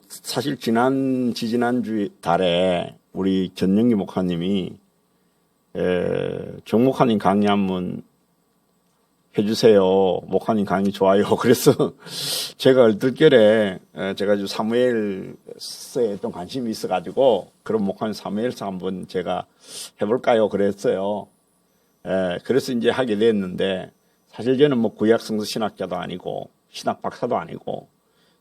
사실 지지난주 달에 우리 전영기 목사님이 정 목사님 강의 한번 해주세요. 목사님 강의 좋아요. 그래서 제가 얼떨결에 제가 사무엘서에 좀 관심이 있어가지고 그럼 목사님 사무엘서 한번 제가 해볼까요? 그랬어요. 그래서 이제 하게 됐는데 사실 저는 뭐 구약 성서 신학자도 아니고 신학 박사도 아니고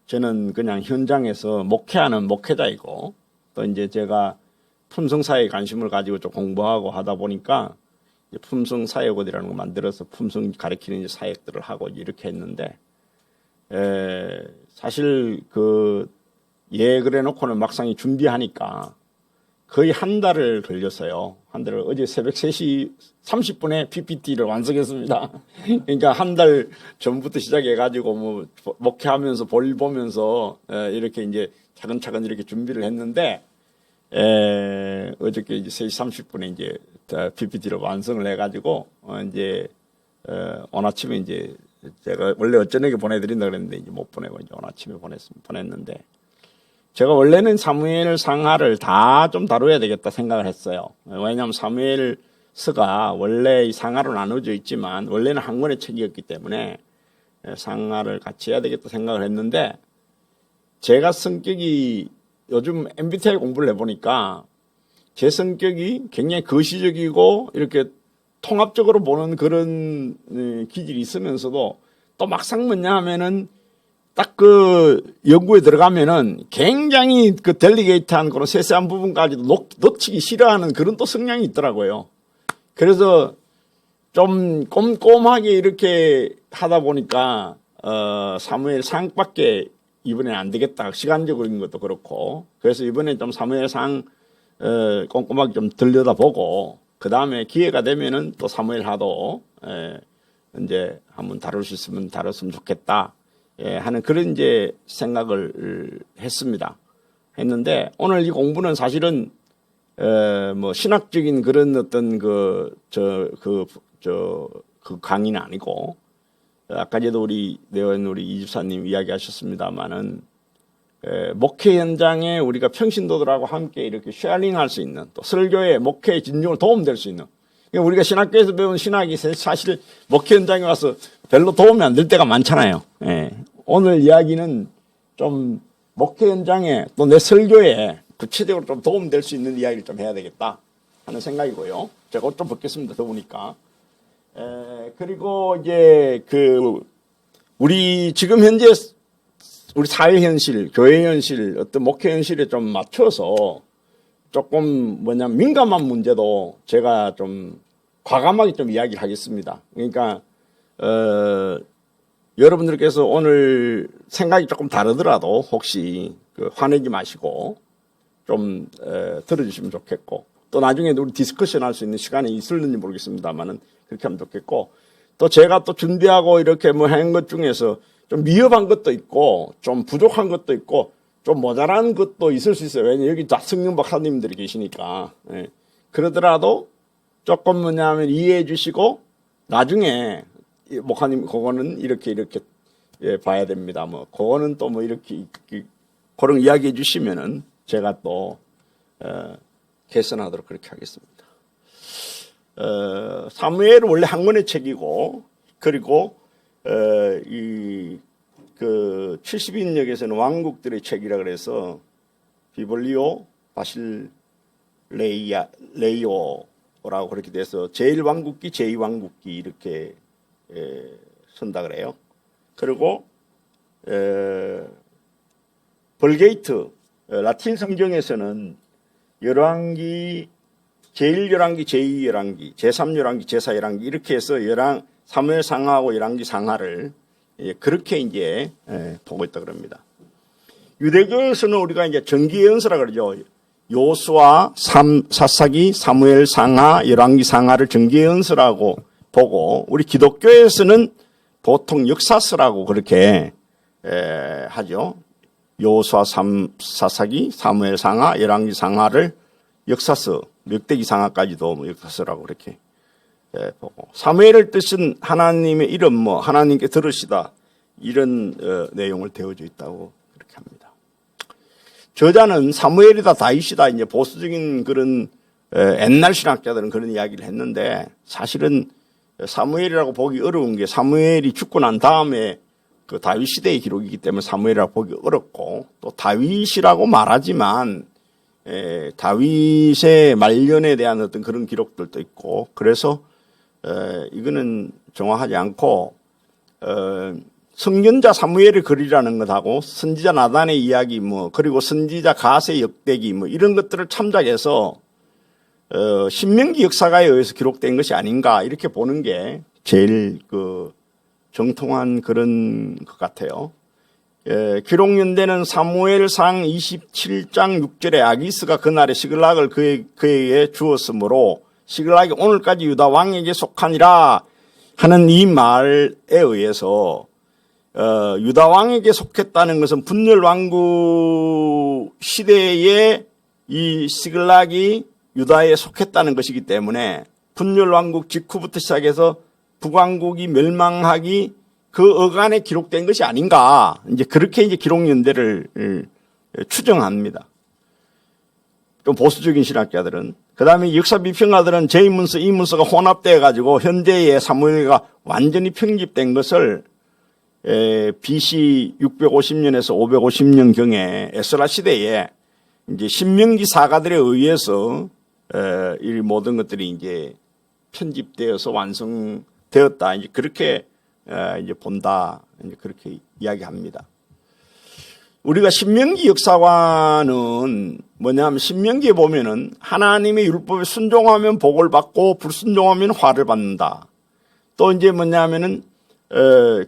저는 그냥 현장에서 목회하는 목회자이고 또 이제 제가 품성사회에 관심을 가지고 좀 공부하고 하다 보니까 품성사역이라는 거 만들어서 품성 가르치는 이제 사역들을 하고 이렇게 했는데 사실 그래 놓고는 막상 준비하니까 거의 한 달을 걸렸어요. 한 달을 어제 새벽 3시 30분에 PPT를 완성했습니다. 그러니까 한 달 전부터 시작해가지고 뭐 목회하면서 볼 보면서 이렇게 이제 차근차근 이렇게 준비를 했는데 어저께 이제 3시 30분에 이제 PPT를 완성을 해가지고 이제 오늘 아침에 이제 제가 원래 어쩌내게 보내드린다 그랬는데 이제 못 보내고 이제 오늘 아침에 보냈는데 제가 원래는 사무엘 상하를 다 좀 다뤄야 되겠다 생각을 했어요. 왜냐하면 사무엘서가 원래 이 상하로 나눠져 있지만 원래는 한 권의 책이었기 때문에 상하를 같이 해야 되겠다 생각을 했는데 제가 성격이 요즘 MBTI 공부를 해보니까 제 성격이 굉장히 거시적이고 이렇게 통합적으로 보는 그런 기질이 있으면서도 또 막상 뭐냐 하면은 딱 연구에 들어가면은 굉장히 델리게이트한 그런 세세한 부분까지도 놓치기 싫어하는 그런 또 성향이 있더라고요. 그래서 좀 꼼꼼하게 이렇게 하다 보니까 사무엘 상밖에 이번에는 안 되겠다. 시간적인 것도 그렇고. 그래서 이번에 좀 사무엘 상 꼼꼼하게 좀 들여다보고 그 다음에 기회가 되면은 또 사무엘 하도 이제 한번 다룰 수 있으면 다뤘으면 좋겠다. 하는 그런 이제 생각을 했는데 오늘 이 공부는 사실은 뭐 신학적인 그런 어떤 그 강의는 아니고 아까 전에도 우리 이집사님 이야기하셨습니다만은 목회 현장에 우리가 평신도들하고 함께 이렇게 쉐어링할 수 있는 또 설교의 목회 진정을 도움될 수 있는 우리가 신학교에서 배운 신학이 사실 목회 현장에 와서 별로 도움이 안 될 때가 많잖아요. 오늘 이야기는 좀 목회 현장에 또 내 설교에 구체적으로 좀 도움될 수 있는 이야기를 좀 해야 되겠다 하는 생각이고요. 제가 옷 좀 벗겠습니다. 더우니까. 그리고 이제 우리 지금 현재 우리 사회 현실, 교회 현실, 어떤 목회 현실에 좀 맞춰서 조금 민감한 문제도 제가 좀 과감하게 좀 이야기를 하겠습니다. 그러니까 여러분들께서 오늘 생각이 조금 다르더라도 혹시 화내지 마시고 좀 들어주시면 좋겠고 또 나중에 우리 디스커션 할 수 있는 시간이 있을는지 모르겠습니다만은 그렇게 하면 좋겠고 또 제가 또 준비하고 이렇게 뭐 한 것 중에서 좀 미흡한 것도 있고 좀 부족한 것도 있고 좀 모자란 것도 있을 수 있어요. 왜냐면 여기 다 성령 박사님들이 계시니까. 그러더라도 조금 뭐냐면 이해해 주시고 나중에 목사님 그거는 이렇게 봐야 됩니다. 뭐 그거는 또 뭐 이렇게 그런 이야기해 주시면은 제가 또 개선하도록 그렇게 하겠습니다. 사무엘은 원래 한 권의 책이고 그리고 이 70인역에서는 왕국들의 책이라 그래서 비볼리오 바실레이오라고 그렇게 돼서 제1왕국기 제2왕국기 이렇게 선다 그래요. 그리고 벌게이트 라틴 성경에서는 열왕기 제1열왕기 제2열왕기 제3열왕기 제4열왕기 이렇게 해서 사무엘 상하하고 열왕기 상하를 그렇게 이제 보고 있다 그럽니다. 유대교에서는 우리가 이제 정기예언서라 그러죠. 요수아, 사사기, 사무엘 상하, 열왕기 상하를 정기예언서라고 보고 우리 기독교에서는 보통 역사서라고 그렇게 하죠. 요수아, 사사기, 사무엘 상하, 열왕기 상하를 역사서, 역대기 상하까지도 뭐 역사서라고 그렇게 보고 사무엘의 뜻은 하나님의 이름 하나님께 들으시다 이런 내용을 되어져 있다고 그렇게 합니다. 저자는 사무엘이다 다윗이다 이제 보수적인 그런 옛날 신학자들은 그런 이야기를 했는데 사실은 사무엘이라고 보기 어려운 게 사무엘이 죽고 난 다음에 그 다윗 시대의 기록이기 때문에 사무엘이라고 보기 어렵고 또 다윗이라고 말하지만 다윗의 말년에 대한 어떤 그런 기록들도 있고 그래서 이거는 정확하지 않고 선견자 사무엘의 글이라는 것하고 선지자 나단의 이야기 뭐 그리고 선지자 갓의 역대기 뭐 이런 것들을 참작해서 신명기 역사가에 의해서 기록된 것이 아닌가 이렇게 보는 게 제일 그 정통한 그런 것 같아요. 기록연대는 사무엘상 27장 6절에 아기스가 그날에 시글락을 그에게 주었으므로 시글락이 오늘까지 유다 왕에게 속하니라 하는 이 말에 의해서 유다 왕에게 속했다는 것은 분열 왕국 시대에 이 시글락이 유다에 속했다는 것이기 때문에 분열 왕국 직후부터 시작해서 북왕국이 멸망하기 그 어간에 기록된 것이 아닌가 이제 그렇게 이제 기록 연대를 추정합니다. 좀 보수적인 신학자들은 그다음에 역사 비평가들은 제2문서, 이문서가 혼합되어 가지고 현대의 사무엘과 완전히 편집된 것을 BC 650년에서 550년 경에 에스라 시대에 이제 신명기 사가들에 의해서 이 모든 것들이 이제 편집되어서 완성되었다. 이제 그렇게 이제 본다. 이제 그렇게 이야기합니다. 우리가 신명기 역사관은 뭐냐면 신명기에 보면은 하나님의 율법에 순종하면 복을 받고 불순종하면 화를 받는다. 또 이제 뭐냐면은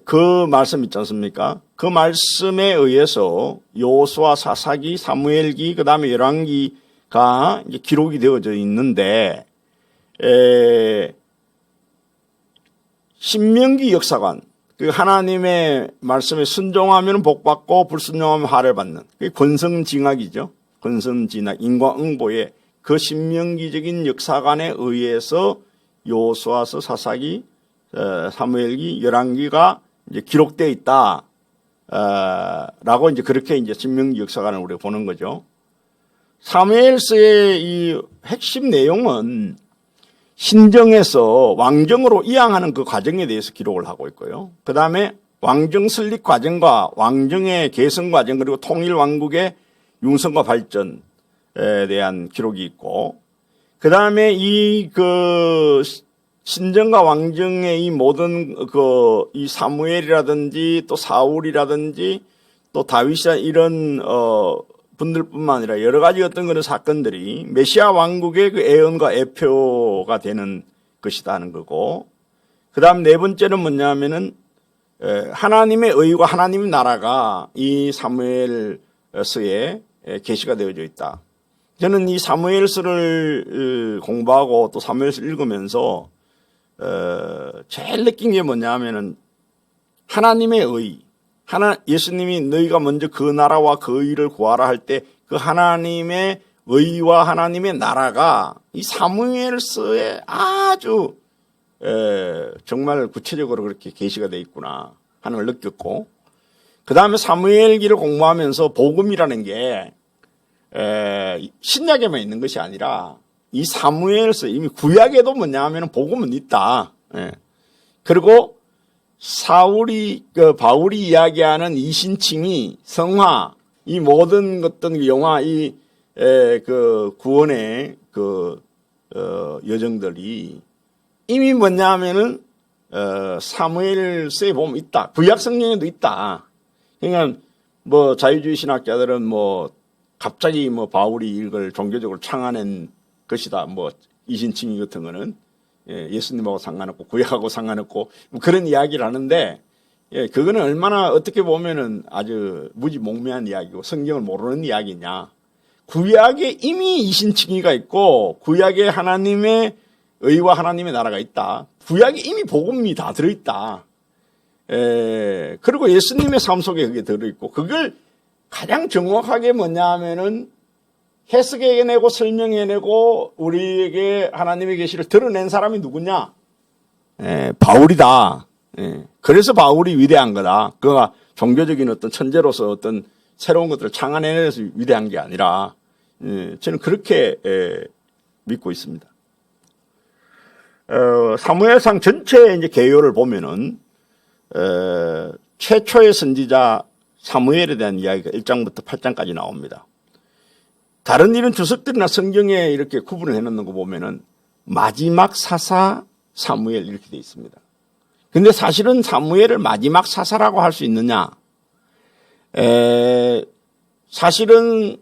그 말씀 있지 않습니까? 그 말씀에 의해서 여호수아, 사사기, 사무엘기, 그다음에 열왕기가 이제 기록이 되어져 있는데 신명기 역사관 그 하나님의 말씀에 순종하면 복 받고 불순종하면 화를 받는 그게 권성징악이죠. 권성징악 인과응보의 그 신명기적인 역사관에 의해서 여호수아서, 사사기, 사무엘기, 열왕기가 이제 기록되어 있다. 라고 이제 그렇게 이제 신명기 역사관을 우리가 보는 거죠. 사무엘서의 이 핵심 내용은 신정에서 왕정으로 이양하는 그 과정에 대해서 기록을 하고 있고요. 그 다음에 왕정 설립 과정과 왕정의 개선 과정 그리고 통일 왕국의 융성과 발전에 대한 기록이 있고 그 다음에 이 그 신정과 왕정의 이 모든 이 사무엘이라든지 또 사울이라든지 또 다윗이라 이런 분들뿐만 아니라 여러 가지 어떤 그런 사건들이 메시아 왕국의 그 애언과 애표가 되는 것이다 하는 거고 그 다음 네 번째는 뭐냐면은 하나님의 의와 하나님의 나라가 이 사무엘서에 계시가 되어져 있다. 저는 이 사무엘서를 공부하고 또 사무엘서를 읽으면서 제일 느낀 게 뭐냐면은 하나님의 의 예수님이 너희가 먼저 그 나라와 그 의를 구하라 할 때 그 하나님의 의와 하나님의 나라가 이 사무엘서에 아주 정말 구체적으로 그렇게 계시가 되어 있구나 하는 걸 느꼈고 그 다음에 사무엘기를 공부하면서 복음이라는 게 신약에만 있는 것이 아니라 이 사무엘서 이미 구약에도 뭐냐 하면 복음은 있다. 그리고 바울이 이야기하는 이신칭이 성화, 이 모든 것들 영화, 그 구원의 여정들이 이미 뭐냐 하면은, 사무엘서에 보면 있다. 구약 성경에도 있다. 그러니까 뭐 자유주의 신학자들은 뭐 갑자기 뭐 바울이 이걸 종교적으로 창안한 것이다. 뭐 이신칭이 같은 거는. 예수님하고 상관없고 구약하고 상관없고 뭐 그런 이야기를 하는데 그거는 얼마나 어떻게 보면은 아주 무지몽매한 이야기고 성경을 모르는 이야기냐. 구약에 이미 이신칭의가 있고 구약에 하나님의 의와 하나님의 나라가 있다. 구약에 이미 복음이 다 들어있다. 그리고 예수님의 삶 속에 그게 들어있고 그걸 가장 정확하게 뭐냐 하면은 해석해내고 설명해내고 우리에게 하나님의 계시를 드러낸 사람이 누구냐? 바울이다. 그래서 바울이 위대한 거다. 그가 종교적인 어떤 천재로서 어떤 새로운 것들을 창안해내서 위대한 게 아니라 저는 그렇게 믿고 있습니다. 사무엘상 전체의 이제 개요를 보면은 최초의 선지자 사무엘에 대한 이야기가 1장부터 8장까지 나옵니다. 다른 이런 주석들이나 성경에 이렇게 구분을 해놓는 거 보면은 마지막 사사 사무엘 이렇게 돼 있습니다. 근데 사실은 사무엘을 마지막 사사라고 할 수 있느냐? 사실은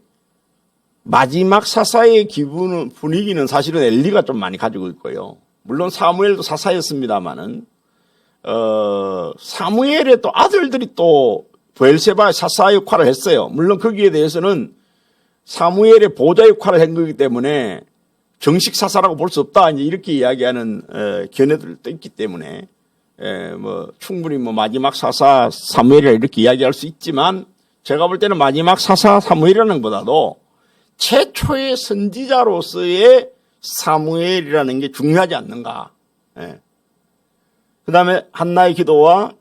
마지막 사사의 분위기는 사실은 엘리가 좀 많이 가지고 있고요. 물론 사무엘도 사사였습니다만은 사무엘의 또 아들들이 또 브엘세바의 사사 역할을 했어요. 물론 거기에 대해서는 사무엘의 보좌 역할을 한 거기 때문에 정식 사사라고 볼 수 없다. 이제 이렇게 이야기하는 견해들도 있기 때문에 뭐 충분히 뭐 마지막 사사 사무엘이라 이렇게 이야기할 수 있지만 제가 볼 때는 마지막 사사 사무엘이라는 것보다도 최초의 선지자로서의 사무엘이라는 게 중요하지 않는가. 그 다음에 한나의 기도와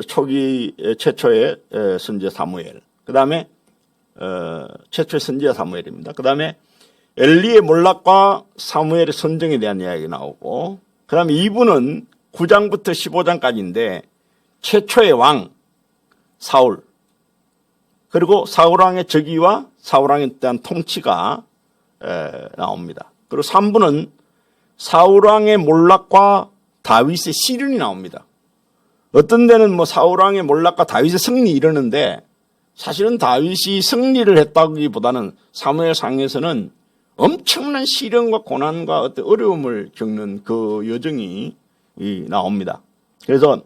초기 최초의 선지자 사무엘. 그 다음에 최초의 선지자 사무엘입니다. 그 다음에 엘리의 몰락과 사무엘의 선정에 대한 이야기가 나오고 그 다음에 2부는 9장부터 15장까지인데 최초의 왕 사울 그리고 사울왕의 즉위와 사울왕에 대한 통치가 나옵니다. 그리고 3부는 사울왕의 몰락과 다윗의 시련이 나옵니다. 어떤 데는 뭐 사울왕의 몰락과 다윗의 승리 이러는데 사실은 다윗이 승리를 했다기보다는 사무엘상에서는 엄청난 시련과 고난과 어떤 어려움을 겪는 그 여정이 나옵니다. 그래서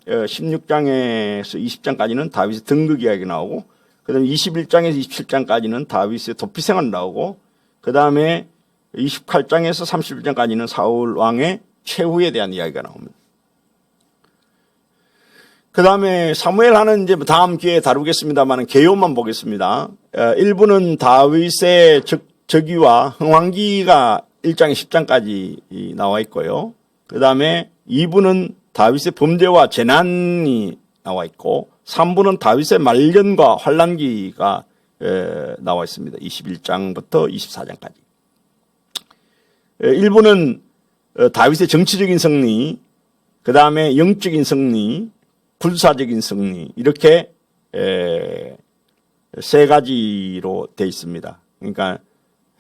16장에서 20장까지는 다윗의 등극 이야기 나오고 그 다음에 21장에서 27장까지는 다윗의 도피생활 나오고 그 다음에 28장에서 31장까지는 사울 왕의 최후에 대한 이야기가 나옵니다. 그 다음에 사무엘 하는 이제 다음 기회에 다루겠습니다만 개요만 보겠습니다. 1부는 다윗의 즉위와 흥왕기가 1장 10장까지 나와 있고요. 그 다음에 2부는 다윗의 범죄와 재난이 나와 있고 3부는 다윗의 말년과 환란기가 나와 있습니다. 21장부터 24장까지. 1부는 다윗의 정치적인 승리, 그 다음에 영적인 승리, 군사적인 승리 이렇게 세 가지로 되어 있습니다. 그러니까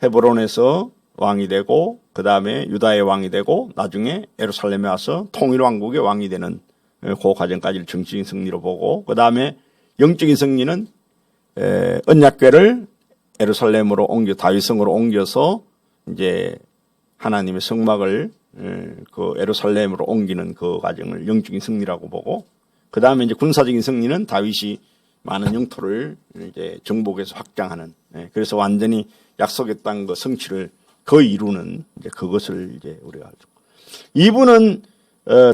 헤브론에서 왕이 되고 그 다음에 유다의 왕이 되고 나중에 예루살렘에 와서 통일왕국의 왕이 되는 그 과정까지를 정치적인 승리로 보고 그 다음에 영적인 승리는 언약궤를 예루살렘으로 다윗성으로 옮겨서 이제 하나님의 성막을 그 예루살렘으로 옮기는 그 과정을 영적인 승리라고 보고 그 다음에 이제 군사적인 승리는 다윗이 많은 영토를 이제 정복해서 확장하는 그래서 완전히 약속의 땅 그 성취를 거의 이루는 이제 그것을 이제 우리가 알죠. 2부는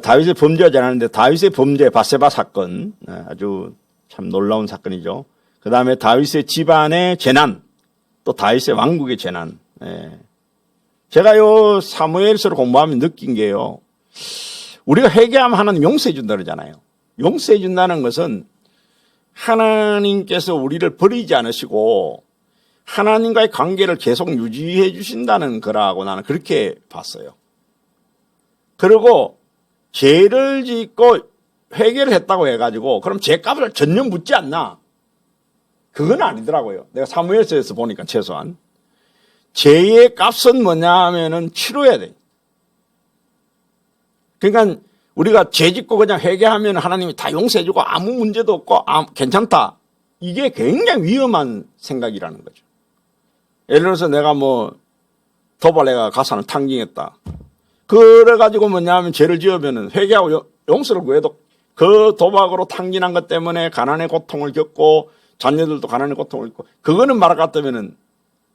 다윗의 범죄하지 않았는데 다윗의 범죄 바세바 사건 아주 참 놀라운 사건이죠. 그 다음에 다윗의 집안의 재난 또 다윗의 왕국의 재난. 제가 요 사무엘서를 공부하면 느낀 게요. 우리가 회개하면 하나님 용서해 준다 그러잖아요. 용서해 준다는 것은 하나님께서 우리를 버리지 않으시고 하나님과의 관계를 계속 유지해 주신다는 거라고 나는 그렇게 봤어요. 그리고 죄를 짓고 회개를 했다고 해가지고 그럼 죄값을 전혀 묻지 않나? 그건 아니더라고요. 내가 사무엘서에서 보니까 최소한. 죄의 값은 뭐냐 하면은 치러야 돼. 그러니까 우리가 죄 짓고 그냥 회개하면 하나님이 다 용서해주고 아무 문제도 없고 괜찮다. 이게 굉장히 위험한 생각이라는 거죠. 예를 들어서 내가 뭐 도발해가 가산을 탕징했다. 그래가지고 뭐냐 하면 죄를 지으면은 회개하고 용서를 구해도 그 도박으로 탕진한 것 때문에 가난의 고통을 겪고 자녀들도 가난의 고통을 겪고 그거는 말할 것 같으면은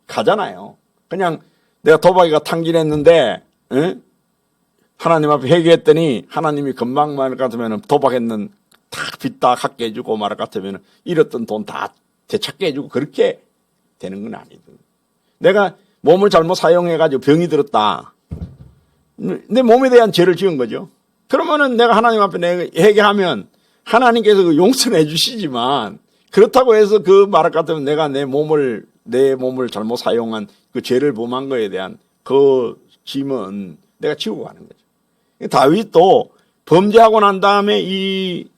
가잖아요. 그냥 내가 도박이가 탕진했는데 하나님 앞에 회개했더니 하나님이 금방 말할 것 같으면 도박했는 다 빚 다 갚게 해주고 말할 것 같으면 잃었던 돈 다 되찾게 해주고 그렇게 되는 건 아니거든. 내가 몸을 잘못 사용해가지고 병이 들었다. 내 몸에 대한 죄를 지은 거죠. 그러면은 내가 하나님 앞에 내가 회개하면 하나님께서 용서는 해주시지만 그렇다고 해서 그 말 같으면 내가 내 몸을 잘못 사용한 그 죄를 범한 거에 대한 그 짐은 내가 지우고 가는 거죠. 다윗도 범죄하고 난 다음에 이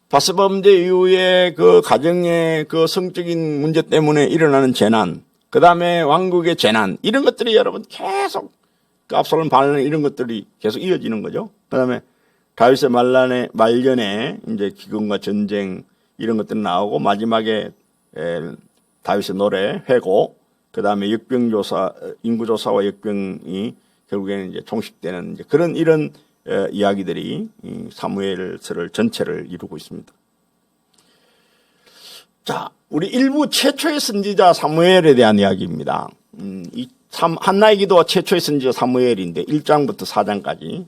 바스 범죄 이후에 그 가정의 그 성적인 문제 때문에 일어나는 재난, 그 다음에 왕국의 재난, 이런 것들이 여러분 계속 그 압살롬 반란 이런 것들이 계속 이어지는 거죠. 그 다음에 다윗의 말년에 이제 기근과 전쟁 이런 것들이 나오고 마지막에 다윗의 노래, 회고, 그 다음에 인구조사와 역병이 결국에는 이제 종식되는 이제 그런 이런 이야기들이 이 사무엘서를 전체를 이루고 있습니다. 자, 우리 일부 최초의 선지자 사무엘에 대한 이야기입니다. 한나의 기도가 최초의 선지자 사무엘인데 1장부터 4장까지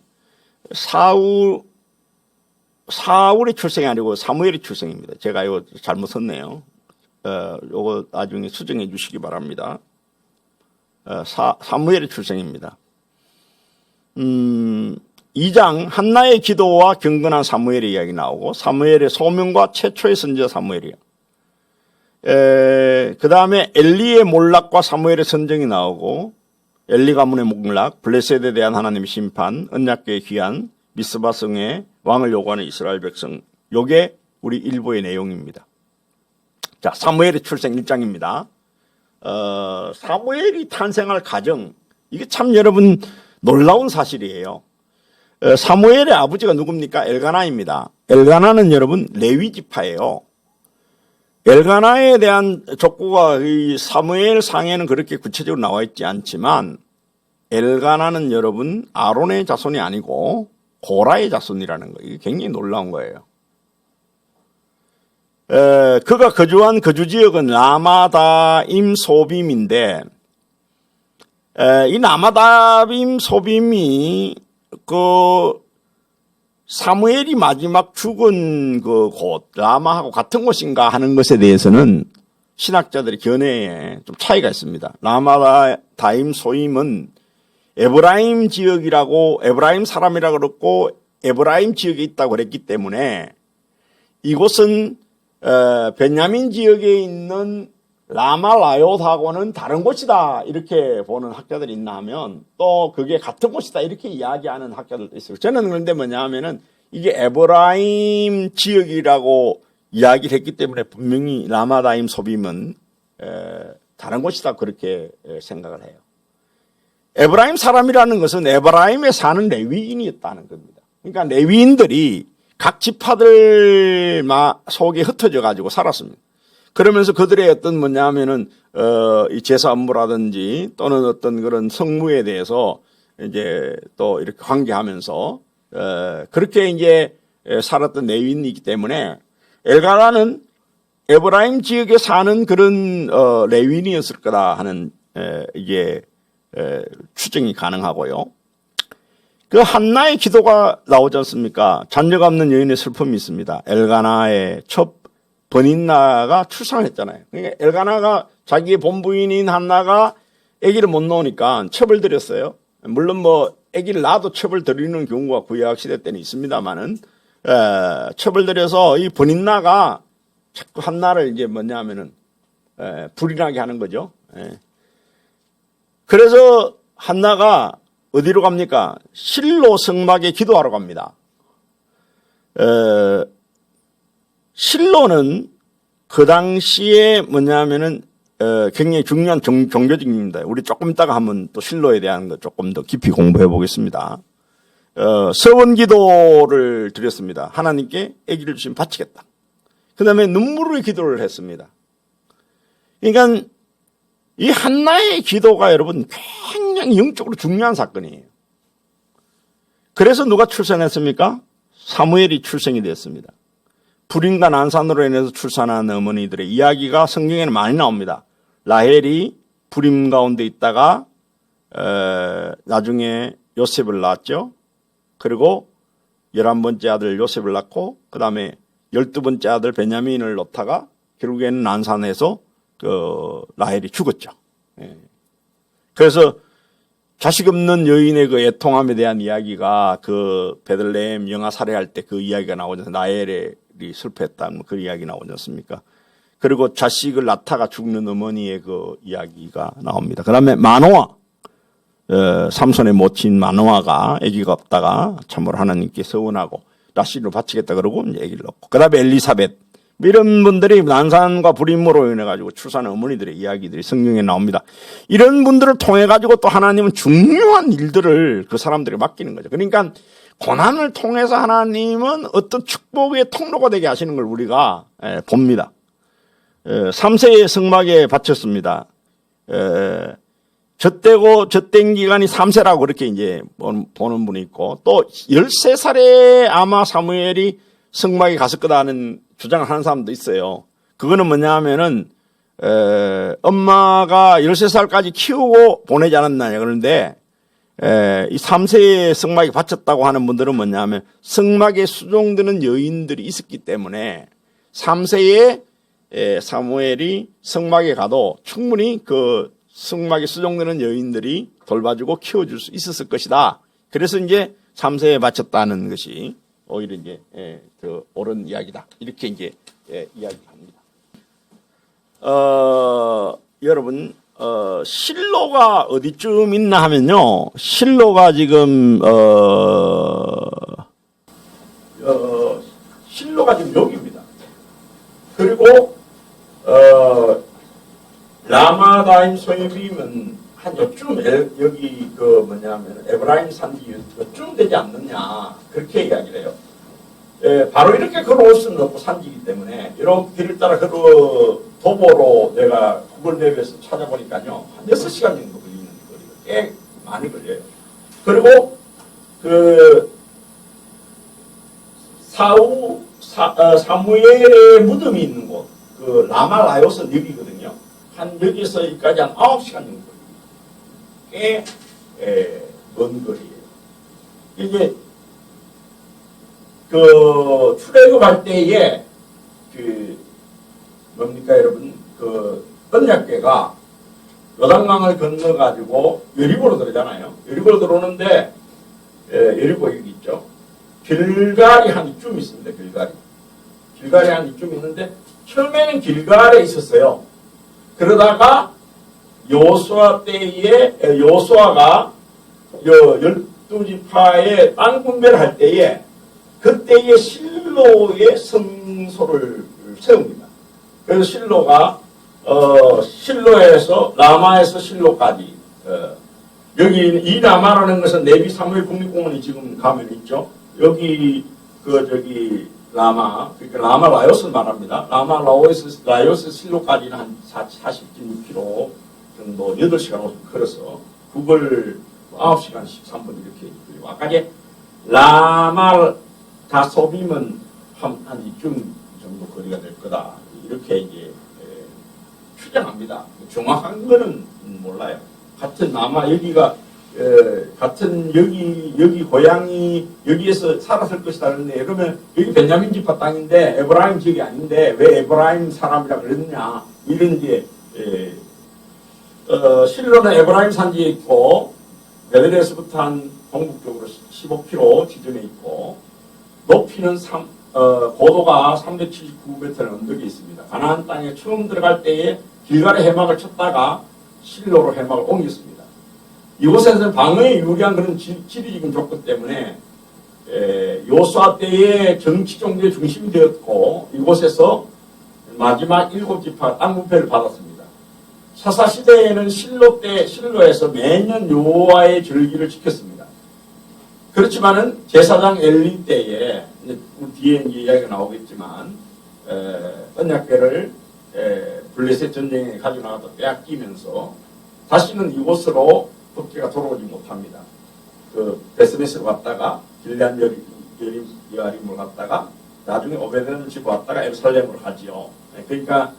사울의 출생이 아니고 사무엘의 출생입니다. 제가 이거 잘못 썼네요. 요거 나중에 수정해 주시기 바랍니다. 사무엘의 출생입니다. 2장 한나의 기도와 경건한 사무엘의 이야기 나오고 사무엘의 소명과 최초의 선지자 사무엘이요. 그 다음에 엘리의 몰락과 사무엘의 선정이 나오고 엘리 가문의 몰락, 블레셋에 대한 하나님의 심판, 언약궤의 귀환, 미스바 성에 왕을 요구하는 이스라엘 백성, 요게 우리 일부의 내용입니다. 자, 사무엘의 출생 1장입니다. 사무엘이 탄생할 가정, 이게 참 여러분 놀라운 사실이에요. 사무엘의 아버지가 누굽니까? 엘가나입니다. 엘가나는 여러분 레위 지파예요. 엘가나에 대한 족보가 이 사무엘 상에는 그렇게 구체적으로 나와 있지 않지만 엘가나는 여러분 아론의 자손이 아니고 고라의 자손이라는 거, 이게 굉장히 놀라운 거예요. 그가 거주한 거주 지역은 라마다임 소빔인데 이 라마다임 소빔이 그 사무엘이 마지막 죽은 그 곳 라마하고 같은 곳인가 하는 것에 대해서는 신학자들의 견해에 좀 차이가 있습니다. 라마다임 소임은 에브라임 지역이라고 에브라임 사람이라고 그랬고 에브라임 지역에 있다고 그랬기 때문에 이곳은 베냐민 지역에 있는 라마라요트하고는 다른 곳이다 이렇게 보는 학자들이 있나 하면 또 그게 같은 곳이다 이렇게 이야기하는 학자들도 있어요. 저는 그런데 뭐냐 하면은 이게 에브라임 지역이라고 이야기를 했기 때문에 분명히 라마다임 소빔은 다른 곳이다 그렇게 생각을 해요. 에브라임 사람이라는 것은 에브라임에 사는 레위인이었다는 겁니다. 그러니까 레위인들이 각 지파들 속에 흩어져 가지고 살았습니다. 그러면서 그들의 어떤 뭐냐 하면은 이 제사 업무라든지 또는 어떤 그런 성무에 대해서 이제 또 이렇게 관계하면서 그렇게 이제 살았던 레위인이기 때문에 엘가나는 에브라임 지역에 사는 그런 레위인이었을 거다 하는 이게 추정이 가능하고요. 그 한나의 기도가 나오지 않습니까? 자녀가 없는 여인의 슬픔이 있습니다. 엘가나의 첫 버닌나가 출산을 했잖아요. 그러니까 엘가나가 자기의 본부인인 한나가 아기를 못 낳으니까 첩을 들였어요. 물론 뭐 아기를 낳아도 첩을 들이는 경우가 구약 시대 때는 있습니다만은 첩을 들여서 이 버닌나가 자꾸 한나를 이제 뭐냐 하면은 불인하게 하는 거죠. 그래서 한나가 어디로 갑니까? 실로 성막에 기도하러 갑니다. 실로는 그 당시에 뭐냐면은 굉장히 중요한 종교적입니다. 우리 조금 있다가 한번 또 실로에 대한 거 조금 더 깊이 공부해 보겠습니다. 서원 기도를 드렸습니다. 하나님께 아기를 주시면 바치겠다. 그 다음에 눈물의 기도를 했습니다. 그러니까 이 한나의 기도가 여러분 굉장히 영적으로 중요한 사건이에요. 그래서 누가 출산했습니까? 사무엘이 출생이 됐습니다. 불임과 난산으로 인해서 출산한 어머니들의 이야기가 성경에는 많이 나옵니다. 라헬이 불임 가운데 있다가 나중에 요셉을 낳았죠. 그리고 11번째 아들 요셉을 낳고 그 다음에 12번째 아들 베냐민을 놓다가 결국에는 난산해서 그 라헬이 죽었죠. 그래서 자식 없는 여인의 그 애통함에 대한 이야기가 그 베들레헴 영아 살해할 때 그 이야기가 나오지 않습니까? 라헬이 슬퍼했다 그 이야기 나오지 않습니까? 그리고 자식을 낳다가 죽는 어머니의 그 이야기가 나옵니다. 그 다음에 마노아, 삼손의 모친 마노아가 아기가 없다가 참으로 하나님께 서원하고 라실로 바치겠다 그러고 이제 아기를 낳고, 그 다음에 엘리사벳, 이런 분들이 난산과 불임으로 인해 가지고 출산한 어머니들의 이야기들이 성경에 나옵니다. 이런 분들을 통해 가지고 또 하나님은 중요한 일들을 그 사람들에게 맡기는 거죠. 그러니까 고난을 통해서 하나님은 어떤 축복의 통로가 되게 하시는 걸 우리가 봅니다. 3세의 성막에 바쳤습니다. 젖된 기간이 3세라고 그렇게 이제 보는 분이 있고, 또 13살에 아마 사무엘이 성막에 갔을 거다 하는 주장을 하는 사람도 있어요. 그거는 뭐냐 하면은, 엄마가 13살까지 키우고 보내지 않았나. 그런데, 이 3세의 성막에 바쳤다고 하는 분들은 뭐냐 하면, 성막에 수종드는 여인들이 있었기 때문에, 3세에 사무엘이 성막에 가도 충분히 그 성막에 수종되는 여인들이 돌봐주고 키워줄 수 있었을 것이다. 그래서 이제 3세에 바쳤다는 것이 오히려 이제 더 옳은 이야기다. 이렇게 이제 이야기합니다. 여러분, 실로가 어디쯤 있나 하면요, 실로가 지금 실로가 지금 여기입니다. 그리고 라마다임 소입이면 한 요쯤 여기 그 뭐냐면 에브라임 산지 요쯤 되지 않느냐, 그렇게 이야기를 해요. 바로 이렇게 걸어올 수는 없고 산지이기 때문에 이런 길을 따라 도보로 내가 구글맵에서 찾아보니까요, 한 6시간 정도 걸리는 거리가 꽤 많이 걸려요. 그리고 그 사무엘의 무덤이 있는 곳, 그 라말라요스 여기거든요. 한 여기서 여기까지 한 9시간 정도 걸립니다. 꽤 먼 거리예요. 이제 그 출애굽할 때에 그 뭡니까 여러분, 그 언약궤가 요단강을 건너가지고 여리고로 들어오잖아요. 여리고로 들어오는데 여리고 여기 있죠. 길갈이 한 이쯤 있습니다. 길갈이 한 이쯤 있는데 처음에는 길갈에 있었어요. 그러다가 요수아 때에 요수아가 12지파의 땅 분배를 할 때에 그때에 실로의 성소를 세웁니다. 그래서 실로가 실로에서 라마에서 실로까지 여기 이 라마라는 것은 네비 사무엘 국립공원이 지금 가면 있죠. 여기 라마, 그러니까 라마 라요스를 말합니다. 라마 라요스 실로까지는 한 40km 정도 8시간 걸어서 그걸 9시간 13분 이렇게 그리고 아까 이제 라마 다소비면 한 이쯤 정도 거리가 될 거다. 이렇게 이제 추정합니다. 정확한 거는 몰라요. 같은 라마 여기가 같은 여기 고향이 여기에서 살았을 것이다 그러는데, 그러면 여기 베냐민 지파 땅인데 에브라임 지역이 아닌데 왜 에브라임 사람이라 그랬느냐, 이런 이제 실로는 에브라임 산지에 있고 베들레헴에서부터 한 동북쪽으로 15km 지점에 있고 높이는 고도가 379m 언덕에 있습니다. 가나안 땅에 처음 들어갈 때에 길갈의 해막을 쳤다가 실로로 해막을 옮겼습니다. 이곳에서는 방어에 유리한 그런 지리적인 조건 때문에 요수아 때의 정치 종교의 중심이 되었고 이곳에서 마지막 7지파 땅 분배를 받았습니다. 사사시대에는 실로에서 매년 여호와의 절기를 지켰습니다. 그렇지만은 제사장 엘리 때에 뒤에 이제 이야기가 나오겠지만 언약궤를 블레셋 전쟁에 가지고 나가다 빼앗기면서 다시는 이곳으로 법궤가 돌아오지 못합니다. 그 베스메스로 갔다가 길리안 여림으로 갔다가 나중에 오베데돔을 집어 왔다가 예루살렘으로 가지요. 그러니까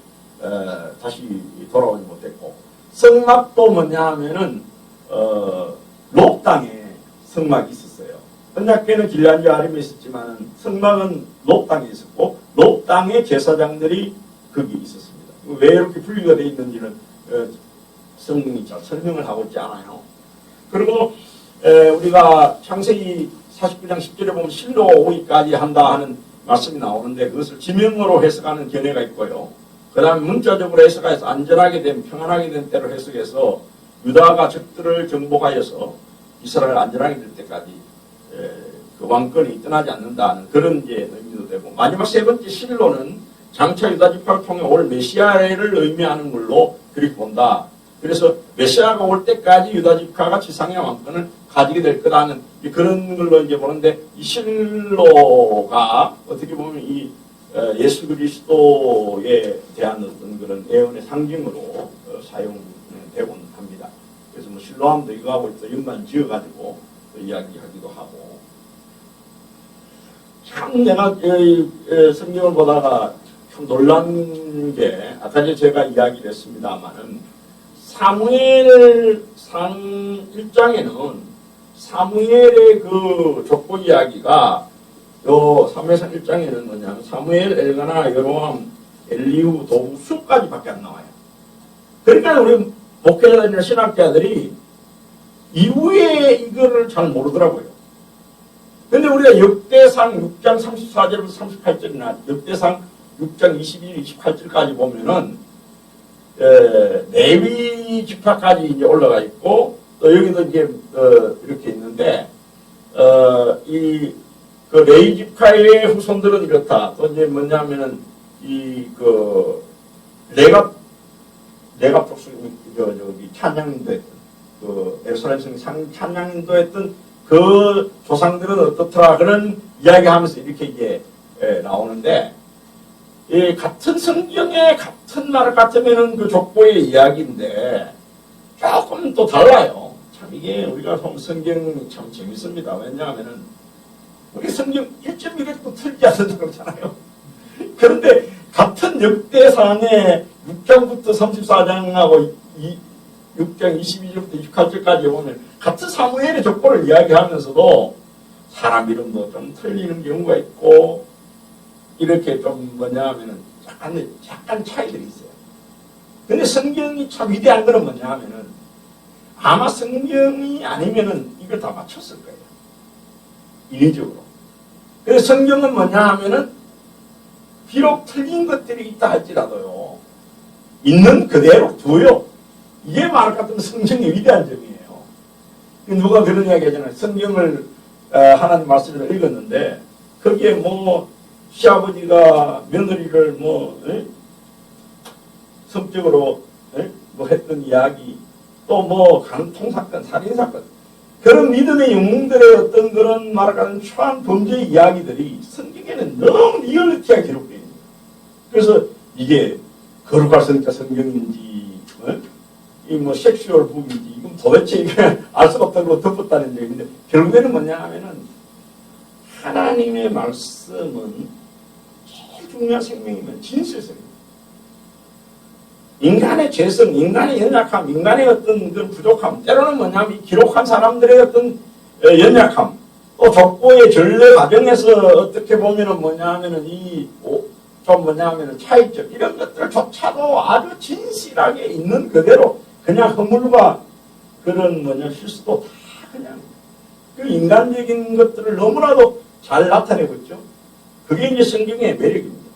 다시 돌아오지 못했고, 성막도 뭐냐 하면은 롭 땅에 성막이 있었어요. 언약궤는 길리안 여림에 있었지만 성막은 롭 땅에 있었고 롭 땅에 제사장들이 거기 있었습니다. 왜 이렇게 분리가 되어 있는지는 성경이 잘 설명을 하고 있지 않아요. 그리고 우리가 창세기 49장 10절에 보면 실로 오기까지 한다 하는 말씀이 나오는데 그것을 지명으로 해석하는 견해가 있고요. 그 다음에 문자적으로 해석해서 안전하게 된, 평안하게 된 때로 해석해서 유다가 적들을 정복하여서 이스라엘 안전하게 될 때까지 그 왕권이 떠나지 않는다는 그런 이제 의미도 되고, 마지막 세 번째 11로는 장차 유다 지파를 통해 올 메시아를 의미하는 걸로 그렇게 본다. 그래서 메시아가 올 때까지 유다 지파가 지상의 왕권을 가지게 될 거라는 그런 걸로 이제 보는데, 이 11로가 어떻게 보면 이 예수 그리스도에 대한 어떤 그런 예언의 상징으로 사용되곤 합니다. 그래서 뭐 실로암도 이거하고 또 연관 지어가지고 또 이야기하기도 하고. 참 내가 성경을 보다가 참 놀란 게, 아까 제가 이야기를 했습니다만은 사무엘상 1장에는 사무엘의 그 족보 이야기가 요 사무엘상 1장에는 뭐냐면 사무엘, 엘가나, 여로암, 엘리후, 도후, 수까지밖에 안 나와요. 그러니까 우리 목회자들이나 신학자들이 이후에 이거를 잘 모르더라고요. 근데 우리가 역대상 6장 34절부터 38절이나 역대상 6장 22, 28절까지 보면은 레위 지파까지 이제 올라가 있고, 또 여기도 이제 이렇게 있는데 그 레위 지파의 후손들은 이렇다. 또 이제 뭐냐면은 레갑 족속 저기 찬양인도했던 그 예루살렘 성 찬양인도했던 그 조상들은 어떻더라, 그런 이야기하면서 이렇게 이제 나오는데, 같은 성경에 같은 말 같으면은 그 족보의 이야기인데 조금 또 달라요. 참 이게 우리가 보면 성경이 참 재밌습니다. 왜냐하면은 우리 성경 1.1획도 틀리지 않는다고 그러잖아요. 그런데 같은 역대상의 6장부터 34장하고 6장 22절부터 28절까지 보면 같은 사무엘의 족보를 이야기하면서도 사람 이름도 좀 틀리는 경우가 있고, 이렇게 좀 뭐냐 하면은 약간 차이들이 있어요. 근데 성경이 참 위대한 거는 뭐냐 하면은 아마 성경이 아니면은 이걸 다 맞췄을 거예요. 인위적으로. 그래서 성경은 뭐냐 하면은 비록 틀린 것들이 있다 할지라도요, 있는 그대로 둬요. 이게 말 같은 성경의 위대한 점이에요. 누가 그런 이야기 하잖아요. 성경을 하나님 말씀을 읽었는데 거기에 뭐 시아버지가 며느리를 성적으로 뭐 했던 이야기, 또 뭐 간통사건, 살인사건, 그런 믿음의 영웅들의 어떤 그런 말하자면 초한 범죄 이야기들이 성경에는 너무 리얼리티하게 기록되어 있는 거예요. 그래서 이게 거룩할 성경인지 이 뭐 섹슈얼 북인지 이건 도대체 이게 알 수가 없다고 덮었다는 얘기인데, 결국에는 뭐냐 하면은 하나님의 말씀은 제일 중요한 생명이면 진실성입니다. 인간의 죄성, 인간의 연약함, 인간의 어떤 그런 부족함, 때로는 뭐냐면 기록한 사람들의 어떤 연약함, 또 족보의 전례 과정에서 어떻게 보면은 뭐냐 하면은 좀 뭐냐 하면은 차이점, 이런 것들조차도 아주 진실하게 있는 그대로 그냥 허물과 그런 실수도 다 그냥 그 인간적인 것들을 너무나도 잘 나타내고 있죠. 그게 이제 성경의 매력입니다.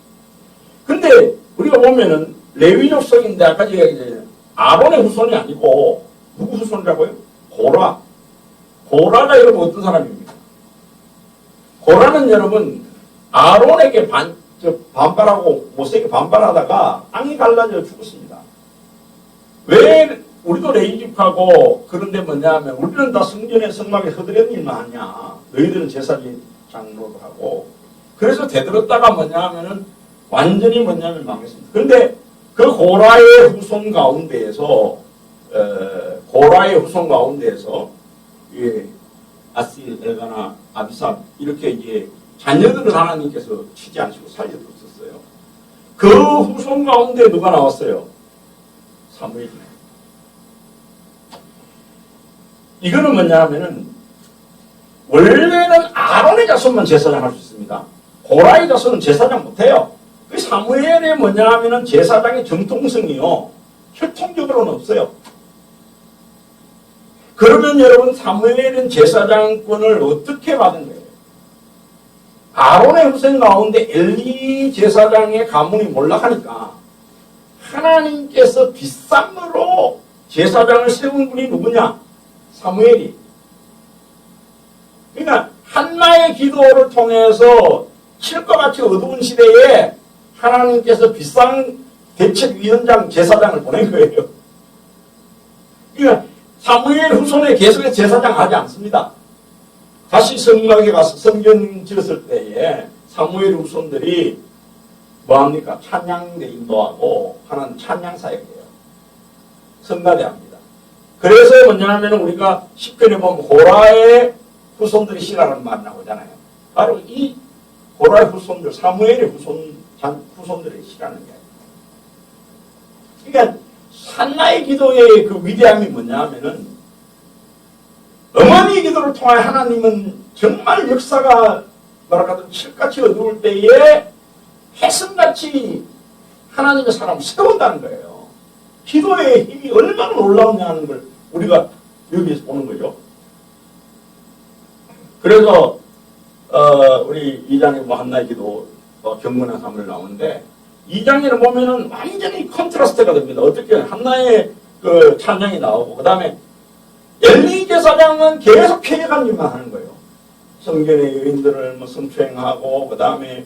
근데 우리가 보면은 레위 족속인데 아까 제가 이제 아론의 후손이 아니고 누구 후손이라고요? 고라가 여러분 어떤 사람입니까? 고라는 여러분 아론에게 반발하고 모세에게 반발하다가 땅이 갈라져 죽었습니다. 왜 우리도 레위집하고 그런데 뭐냐 하면 우리는 다 성전에 성막에 허드렛 일만 하냐, 너희들은 제사지 장로도 하고, 그래서 되들었다가 뭐냐 하면은 완전히 뭐냐면 망했습니다. 그런데 그 고라의 후손 가운데에서 아시, 엘가나, 아비삽 이렇게 이제 자녀들을 하나님께서 치지 않으시고 살려두셨어요. 그 후손 가운데 누가 나왔어요? 사무엘이. 이거는 뭐냐 하면은 원래는 아론의 자손만 제사장 할 수 있습니다. 고라의 자손은 제사장 못해요. 그 사무엘의 뭐냐 하면은 제사장의 정통성이요, 혈통적으로는 없어요. 그러면 여러분 사무엘은 제사장권을 어떻게 받은 거예요? 아론의 후손 가운데 엘리 제사장의 가문이 몰락하니까 하나님께서 빗삼으로 제사장을 세운 분이 누구냐? 사무엘이. 그러니까 한나의 기도를 통해서 칠과 같이 어두운 시대에 하나님께서 빗삼 대책위원장 제사장을 보낸 거예요. 그러니까 사무엘 후손에 계속해서 제사장 하지 않습니다. 다시 성막에 가서 성전 지었을 때에 사무엘 후손들이 뭐합니까? 찬양대 인도하고 하는 찬양 사역이에요. 성가대합니다. 그래서 뭐냐면 우리가 10편에 보면 호라의 후손들이 시라는 말이 나오잖아요. 바로 이 호라의 후손들, 사무엘의 후손들의 시라는 게. 그러니까 한나의 기도의 그 위대함이 뭐냐 하면은 어머니의 기도를 통해 하나님은 정말 역사가 말하자면 칠같이 어두울 때에 해성같이 하나님의 사람을 세운다는 거예요. 기도의 힘이 얼마나 놀라우냐는 걸 우리가 여기에서 보는 거죠. 그래서 우리 2장에 뭐 한나의 기도 경건한 삶을 나오는데 2장에는 보면은 완전히 컨트라스트가 됩니다. 어떻게 한나의 그 찬양이 나오고 그 다음에 엘리 제사장은 계속 쾌락한 일만 하는 거예요. 성전의 여인들을 뭐 성추행하고 그 다음에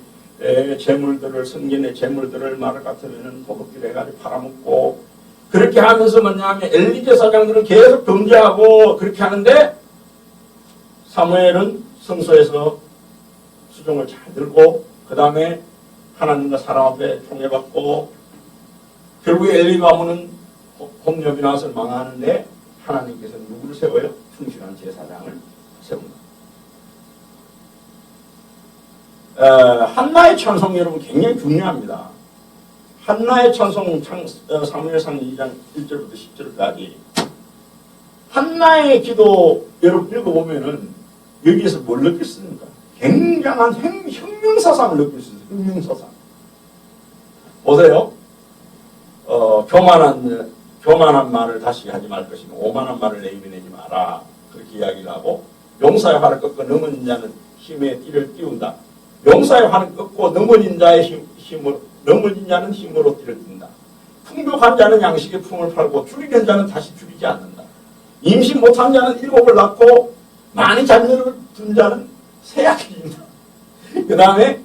재물들을 성전의 재물들을 말을 같으면은 도둑질 해가지고 팔아먹고 그렇게 하면서 뭐냐면 엘리 제사장들은 계속 범죄하고 그렇게 하는데 사무엘은 성소에서 수종을 잘 들고 그 다음에 하나님과 사람 앞에 총애받고 결국에 엘리 가문은 홍렵이 나서 망하는데 하나님께서는 누구를 세워요? 충실한 제사장을 세웁니다. 한나의 찬송 여러분 굉장히 중요합니다. 한나의 찬송 사무엘상 2장 1절부터 10절까지 한나의 기도 여러분 읽어보면은 여기에서 뭘 느꼈습니까? 굉장한 혁명사상을 느낄 수 있어요. 혁명사상. 보세요. 교만한 말을 다시 하지 말 것이며 오만한 말을 내 입에 내지 마라. 그렇게 이야기를 하고 용사의 활을 꺾고 넘어진 자는 힘에 띠를 띄운다. 용사의 활을 꺾고 넘어진 자는 힘으로 띠를 띈다. 풍족한 자는 양식의 품을 팔고 줄이는 자는 다시 줄이지 않는다. 임신 못한 자는 7을 낳고 많이 자녀를 둔 자는 새약이 준다. 그 다음에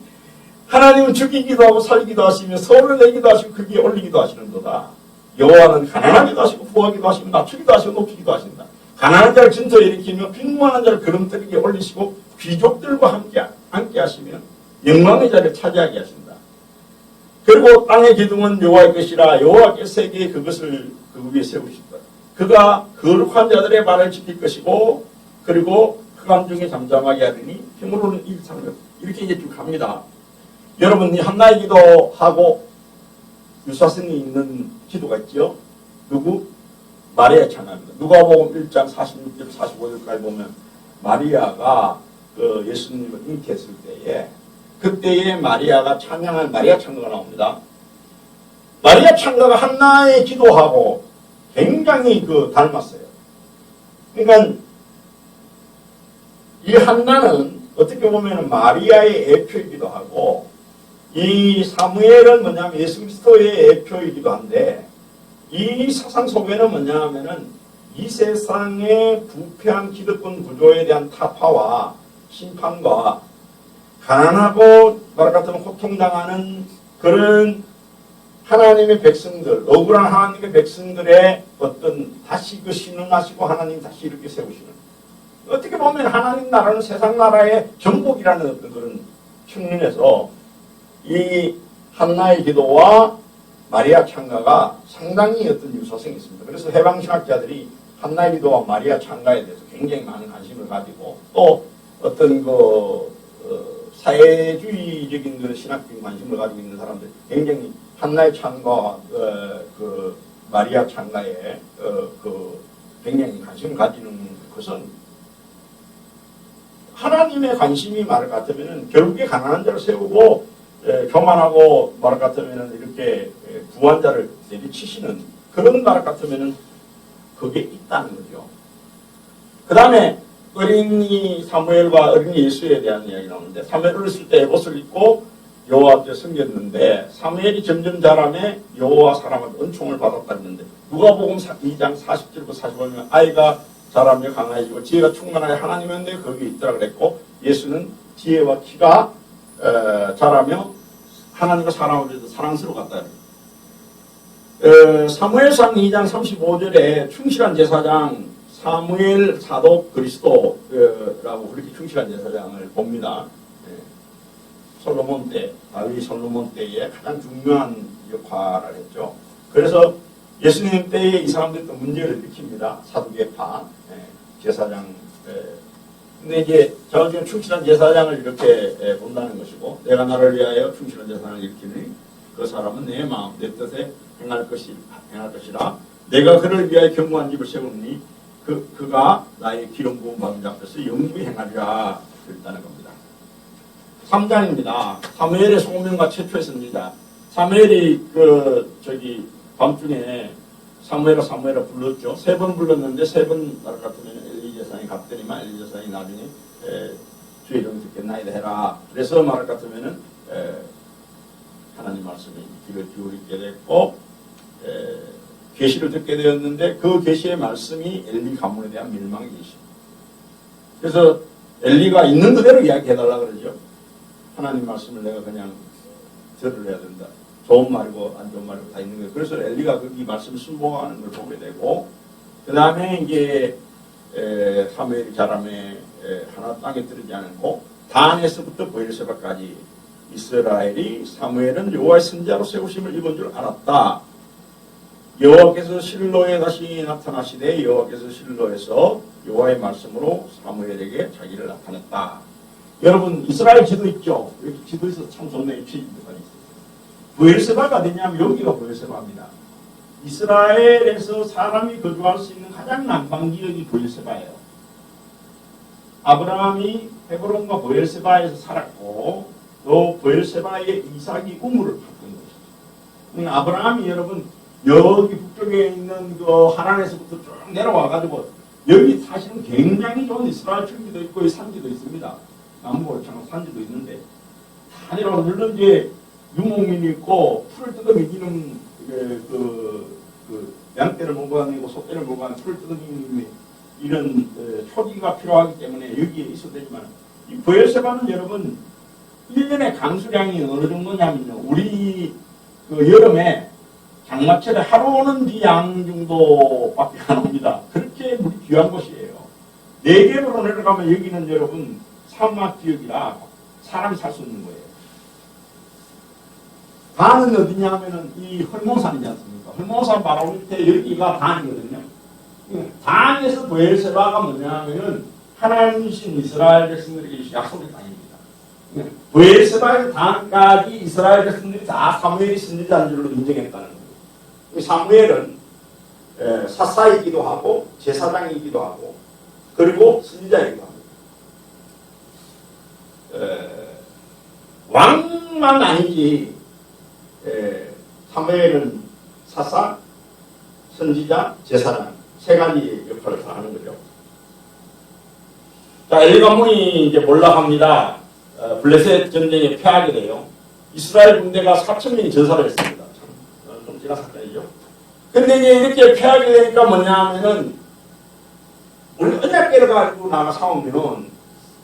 하나님은 죽이기도 하고 살기도 하시며 서울을 내기도 하시고 크게 올리기도 하시는도다. 여호와는 가난하기도 하시고 부하기도 하시고 낮추기도 하시고 높이기도 하신다. 가난한 자를 진토에 일으키며 빈곤한 자를 그름뜨리게 올리시고 귀족들과 함께 하시며 영광의 자리를 차지하게 하신다. 그리고 땅의 기둥은 여호와의 것이라 여호와께서 세계에 그것을 그 위에 세우신다. 그가 거룩한 자들의 말을 지킬 것이고 그리고 흑암 중에 잠잠하게 하리니 힘으로는 일상을 이렇게 이제 쭉 갑니다. 여러분 이 한나의 기도하고 유사성이 있는 기도가 있죠. 누구? 마리아 찬양입니다. 누가복음 1장 46절 45절까지 보면 마리아가 그 예수님을 잉태했을 때에 그때에 마리아가 찬양한 마리아 찬가가 나옵니다. 마리아 찬가가 한나의 기도하고 굉장히 닮았어요. 그러니까 이 한나는 어떻게 보면 마리아의 애표이기도 하고 이 사무엘은 뭐냐면 예수 그리스도의 애표이기도 한데 이 사상 속에는 뭐냐 하면은 이 세상의 부패한 기득권 구조에 대한 타파와 심판과 가난하고 말 같으면 호통당하는 그런 하나님의 백성들, 억울한 하나님의 백성들의 어떤 다시 그 신원하시고 하나님 다시 이렇게 세우시는 어떻게 보면 하나님 나라는 세상 나라의 정복이라는 어떤 그런 측면에서 이 한나의 기도와 마리아 찬가가 상당히 어떤 유사성이 있습니다. 그래서 해방신학자들이 한나의 기도와 마리아 찬가에 대해서 굉장히 많은 관심을 가지고 또 어떤 사회주의적인 그런 신학적인 관심을 가지고 있는 사람들 굉장히 한나의 찬가와 그 마리아 찬가에 굉장히 관심을 가지는 것은 하나님의 관심이 말 같으면 결국에 가난한 자를 세우고 교만하고 말 같으면 이렇게 부한 자를 내리치시는 그런 말 같으면 그게 있다는 거죠. 그 다음에 어린이 사무엘과 어린이 예수에 대한 이야기 나오는데 사무엘 어렸을 때 옷을 입고 여호와 앞에 섬겼는데 사무엘이 점점 자라매 여호와 사람한테 은총을 받았다 했는데 누가복음 2장 40절부터 45절 아이가 자라며 강해지고 지혜가 충만하여 하나님의 거기에 있더라 그랬고 예수는 지혜와 키가 자라며 하나님과 사람을 사랑스러웠다. 사무엘상 2장 35절에 충실한 제사장 사무엘 사독 그리스도라고 그렇게 충실한 제사장을 봅니다. 솔로몬 때, 다윗 솔로몬 때에 가장 중요한 역할을 했죠. 그래서 예수님 때에 이 사람들이 또 문제를 일으킵니다. 사두개파, 제사장. 근데 이제 저는 충실한 제사장을 이렇게 본다는 것이고, 내가 나를 위하여 충실한 제사장을 일으키니 그 사람은 내 마음, 내 뜻에 행할 것이라. 내가 그를 위하여 견고한 집을 세우니 그가 나의 기름 부음 받은 자 앞에서 영구히 행하리라. 그랬다는 겁니다. 3장입니다. 사무엘의 소명과 최초의 선지자. 사무엘이 밤중에 사무엘아 불렀죠. 3번 불렀는데 3번 날 같으면 엘리 제사장이 갔더니만 엘리 제사장이 나중에 주의 이름 듣겠나이다 해라. 그래서 말할 것 같으면은 하나님 말씀에 귀를 기울이게 됐고 계시를 듣게 되었는데 그 계시의 말씀이 엘리 가문에 대한 멸망의 계시. 그래서 엘리가 있는 그대로 이야기해달라 그러죠. 하나님 말씀을 내가 그냥 들으려야 된다. 좋은 말이고 안 좋은 말이고 다 있는 거예요. 그래서 엘리가 이 말씀을 순종하는 걸 보게 되고 그 다음에 이제 사무엘이 자라매 하나 땅에 들지 않고 단에서부터 브엘세바까지 이스라엘이 사무엘은 여호와의 선지자로 세우심을 입은 줄 알았다. 여호와께서 실로에 다시 나타나시되 여호와께서 실로에서 여호와의 말씀으로 사무엘에게 자기를 나타냈다. 여러분 이스라엘 지도 있죠? 여기 지도 있어서 참 좋네요. 브엘세바가 어디냐면 여기가 브엘세바입니다. 이스라엘에서 사람이 거주할 수 있는 가장 남방 지역이 브엘세바예요. 아브라함이 헤브론과 브엘세바에서 살았고 또 브엘세바의 이삭이 우물을 팠던 것이죠. 아브라함이 여러분 여기 북쪽에 있는 그 하란에서부터 쭉 내려와가지고 여기 사실은 굉장히 좋은 이스라엘 천지도 있고 산지도 있습니다. 남부창 산지도 있는데 다 내려와서 물론 이제 유목민이 있고 풀을 뜯어 먹이는 양떼를 몰고 다니고 소떼를 몰고 다니고 풀을 뜯어 먹이는 이런 초기가 필요하기 때문에 여기에 있어도 되지만 이 브엘세바는 여러분 1년의 강수량이 어느 정도냐면요. 우리 그 여름에 장마철에 하루 오는 비양 정도밖에 안 옵니다. 그렇게 물이 귀한 곳이에요. 네개로 내려가면 여기는 여러분 사막 지역이라 사람이 살 수 있는 거예요. 단은 어디냐 하면은 이 헐몬산이지 않습니까? 헐몬산 바로 밑에 여기가 단이거든요. 단에서 브엘세바가 뭐냐 하면은 하나님이신 이스라엘 백성들에게 약속의 땅입니다. 브엘세바의 단까지 이스라엘 백성들이 다 사무엘이 선지자인 줄로 인정했다는 거예요. 사무엘은 사사이기도 하고 제사장이기도 하고 그리고 선지자이기도 합니다. 왕만 아니지 사무엘은 사사, 선지자, 제사장 세 가지 역할을 다 하는 거죠. 자, 엘리 가문이 이제 몰락합니다. 블레셋 전쟁에 패하게 돼요. 이스라엘 군대가 4,000명이 전사를 했습니다. 좀 지난 사건이죠. 근데 이제 이렇게 패하게 되니까 뭐냐 하면은 우리 언약궤를 가지고 나가 싸우면은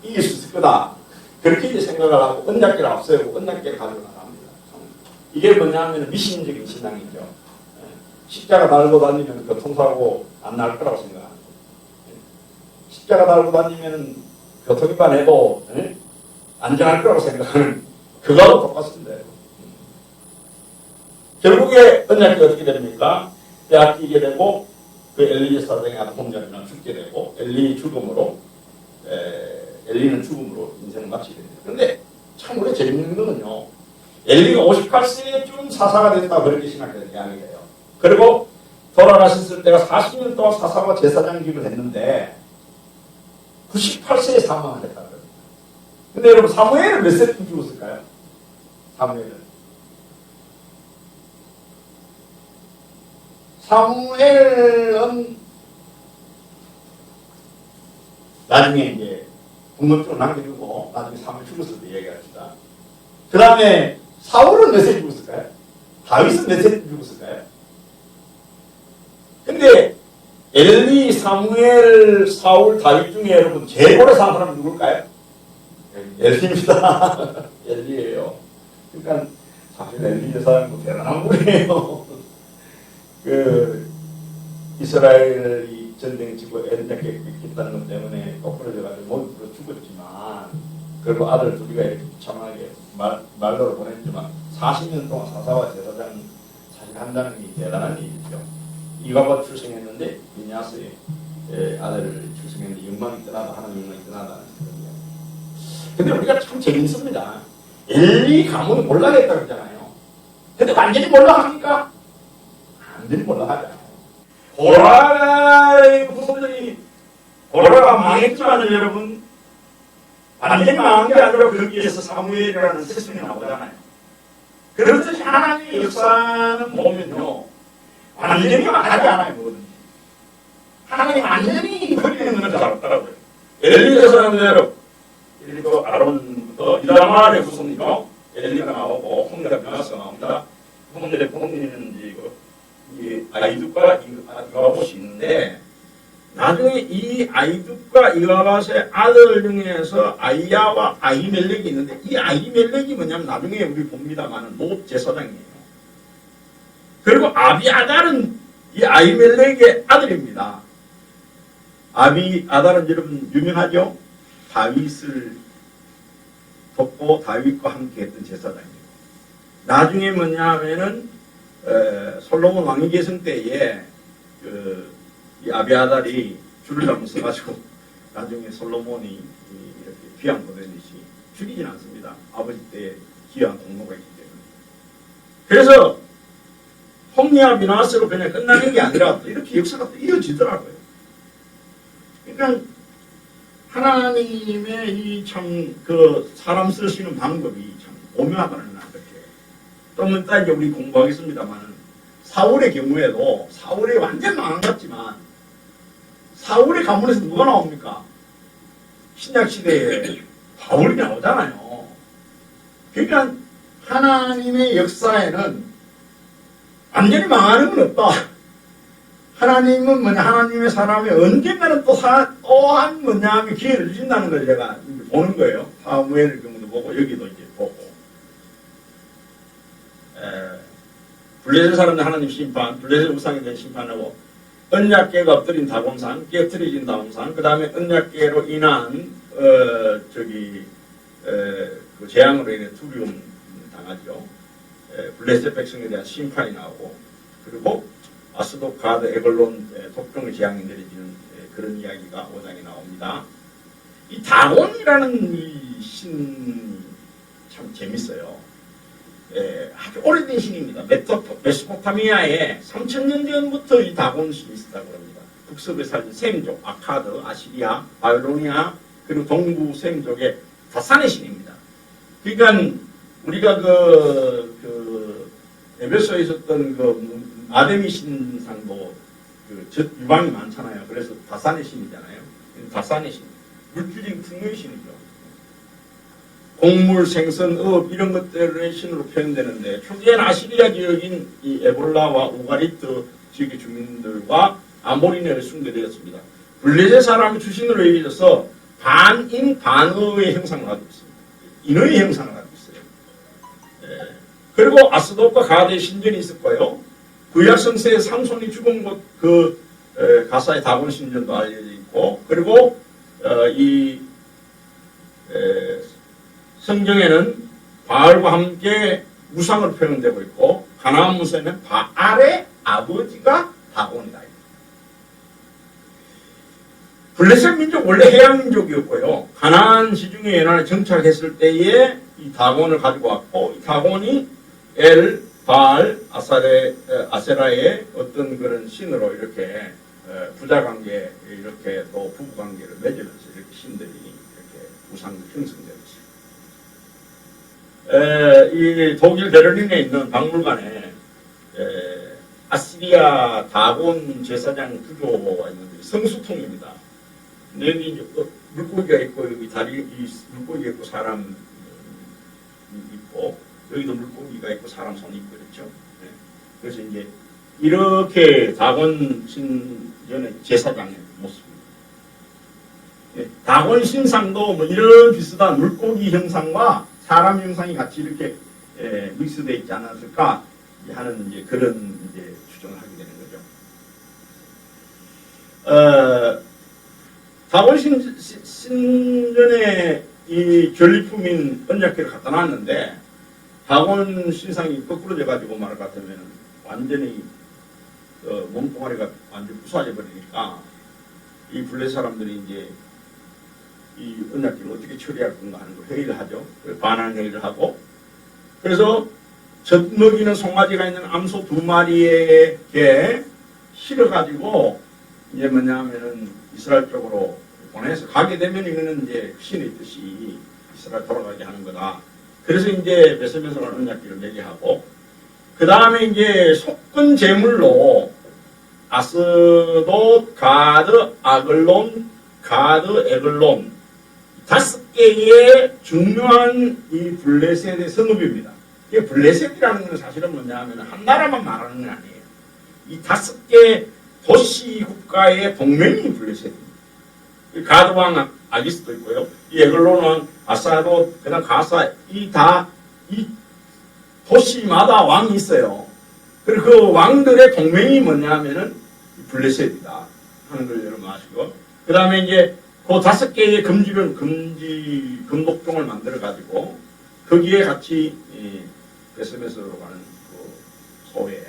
이길 수 있을 거다. 그렇게 이제 생각을 하고 언약궤를 앞세우고 언약궤를 가지고 나갑니다. 이게 뭐냐 하면 미신적인 신앙이죠. 십자가 달고 다니면 교통사고 안 날 거라고 생각합니다. 십자가 달고 다니면 교통위반 해도 안전할 거라고 생각하는 그거하고 똑같습니다. 결국에 언약궤가 어떻게 됩니까? 빼앗기게 되고 그 엘리 제사장이 아동자는 죽게 되고 엘리는 죽음으로 인생을 마치게 됩니다. 그런데 참 우리 재밌는 거는요. 엘리가 58세쯤 사사가 됐다 그렇게 생각해요. 이야기해요. 그리고 돌아가셨을 때가 40년 동안 사사와 제사장직을 했는데 98세에 사망을 했다 그래요. 근데 여러분 사무엘은 몇 세쯤 죽었을까요? 사무엘은 나중에 이제 궁극적으로 남겨두고 나중에 사무엘 죽었을 때 얘기합시다. 그 다음에 사울은 몇 세 죽었을까요? 다윗은 몇 세 죽었을까요? 근데 엘리, 사무엘, 사울, 다윗 중에 여러분 제일 오래 산 사람은 누굴까요? 엘리입니다. 엘리예요. 그러니까 사실 엘리 여사는 대단한 분이에요. 그 이스라엘이 전쟁 치고 엘리에게 있다는 것 때문에 거꾸로져가지고 모두 죽었지만 그리고 아들 둘이가 이렇게 비참하게 말로를 보냈지만 40년 동안 사사와 제사장 사실 한다는 게 대단한 일이죠. 이가가 출생했는데 비냐스의 아들을 출생했는데 영광이 떠나다 하나님 영광이 떠나다는 거예요. 근데 우리가 참 재밌습니다. 엘리 가문은 몰라겠다 그러잖아요. 근데 완전히 몰라합니까? 완전히 몰라하잖아요. 보라의 후손들이 보라가 망했지만 여러분 완전히 망한 게 아니라 거기에서 사무엘이라는 세상이 나오잖아요. 그렇듯이 하나님의 역사는 보면요 완전히 망하지 않아요. 뭐든지 하나님이 완전히 버리는 것은 잘 없더라고요. 엘리에서는 여러분 엘리도 아론부터 이다말의 후손이요 엘리가 나오고 홍리가 변화서 나옵니다. 홍리의 부모님은 이 아이둑과 이가봇이 있는데 나중에 이 아이둑과 이가봇의 아들 중에서 아이야와 아히멜렉이 있는데 이 아히멜렉이 뭐냐면 나중에 우리 봅니다만은 노업 제사장이에요. 그리고 아비아달은 이 아히멜렉의 아들입니다. 아비아달은 여러분 유명하죠? 다윗을 돕고 다윗과 함께 했던 제사장이에요. 나중에 뭐냐 하면은 솔로몬 왕위 계승 때에 이 아비아달이 줄을 잘못 써가지고 나중에 솔로몬이 이렇게 귀양 보내듯이 죽이진 않습니다. 아버지 때 귀한 공로가 있기 때문에. 그래서 홈리와 비나스로 그냥 끝나는 게 아니라 이렇게 역사가 또 이어지더라고요. 그러니까 하나님의 이 참 그 사람 쓰시는 방법이 참 오묘하다는 그렇게. 좀 이따 이제 우리 공부하겠습니다만은 사울의 경우에도 사울이 완전 망했지만 사울의 가문에서 누가 나옵니까? 신약 시대에 바울이 나오잖아요. 그러니까 하나님의 역사에는 완전히 망하는 건 없다. 하나님은 뭐냐, 하나님의 사람이 언젠가는 또한 뭐냐 하면 기회를 주신다는 걸 제가 보는 거예요. 사무엘 경우도 보고, 여기도 이제 보고. 블레셋 사람들 하나님 심판, 블레셋 우상에 대한 심판하고, 언약궤가 엎드린 다곤산, 깨트려진 다곤산, 그 다음에 언약궤로 인한, 그 재앙으로 인해 두려움 당하죠. 블레셋 백성에 대한 심판이 나오고, 그리고 아스돗, 가드, 에글론 독종의 재앙이 내려지는 그런 이야기가 5장에 나옵니다. 이 다곤이라는 이 신 참 재밌어요. 아주 오래된 신입니다. 메소포타미아에 3000년 전부터 이 다곤 신이 있었다고 합니다. 북서부에 살던 셈족, 아카드, 아시리아, 바빌로니아, 그리고 동부 셈족의 다산의 신입니다. 그러니까 우리가 에베소에 있었던 아데미 신상도 유방이 많잖아요. 그래서 다산의 신이잖아요. 다산의 신, 물질적인 풍요의 신이죠. 곡물, 생선, 업 이런 것들의 신으로 표현되는데 초기엔 아시리아 지역인 이 에볼라와 우가리트 지역의 주민들과 아모리네를 숭배되었습니다. 블레셋 사람이 주신으로 여겨져서 반인 반어의 형상을 가지고 있습니다. 인어의 형상을 가지고 있어요. 그리고 아스돗과 가드의 신전이 있었고요. 구약 성서에 삼손이 죽은 곳 가사의 다곤 신전도 알려져 있고, 그리고 성경에는 바알과 함께 우상을 표현되고 있고, 가나안 문서에는 바알의 아버지가 다곤이다. 블레셋 민족 원래 해양 민족이었고요. 가나안 지중해 연안에 정착했을 때에 이 다곤을 가지고 왔고, 이 다곤이 바알, 아세라의 어떤 그런 신으로 이렇게 부자관계, 이렇게 또 부부관계를 맺으면서 이렇게 신들이 이렇게 우상을 형성되었어요. 이 독일 베를린에 있는 박물관에 아시리아 다곤 제사장 구조가 있는데 성수통입니다. 여기 이제 물고기가 있고 여기 다리 이 물고기가 있고 사람 있고 여기도 물고기가 있고 사람 손이 있고 그렇죠. 네. 그래서 이제 이렇게 다곤 신전의 제사장의 모습입니다. 네. 다곤 신상도 뭐 이런 비슷한 물고기 형상과 사람 형상이 같이 이렇게 믹스되어 있지 않았을까 하는 이제 그런 이제 추정을 하게 되는 거죠. 다곤 신전에 이 전리품인 언약궤를 갖다 놨는데 다곤 신상이 거꾸로져 가지고 말할 것 같으면 완전히 몸뚱아리가 완전 부서져 버리니까 이 블레 사람들이 이제 이 언약궤를 어떻게 처리할 건가 하는 걸 회의를 하죠. 반환 회의를 하고 그래서 젖먹이는 송아지가 있는 암소 2마리에게 실어가지고 이제 뭐냐면은 이스라엘 쪽으로 보내서 가게 되면 이거는 이제 신의 뜻이 이스라엘 돌아가게 하는 거다. 그래서 이제 베스메스라는 언약궤를 매게 하고 그 다음에 이제 속건 제물로 아스돗, 가드, 아글론, 가드, 에글론 5개의 중요한 이 블레셋의 성읍입니다. 이게 블레셋이라는 것은 사실은 뭐냐 하면 한 나라만 말하는 건 아니에요. 이 5개 도시 국가의 동맹이 블레셋입니다. 가드왕 아기스도 있고요. 이 에글론은 아사도, 그다음 가사, 이 도시마다 왕이 있어요. 그리고 그 왕들의 동맹이 뭐냐 하면은 블레셋이다 하는 걸 여러분 아시고. 그 다음에 이제 그 5개의 금독종을 만들어가지고 거기에 같이 베스메스로 가는 그 소에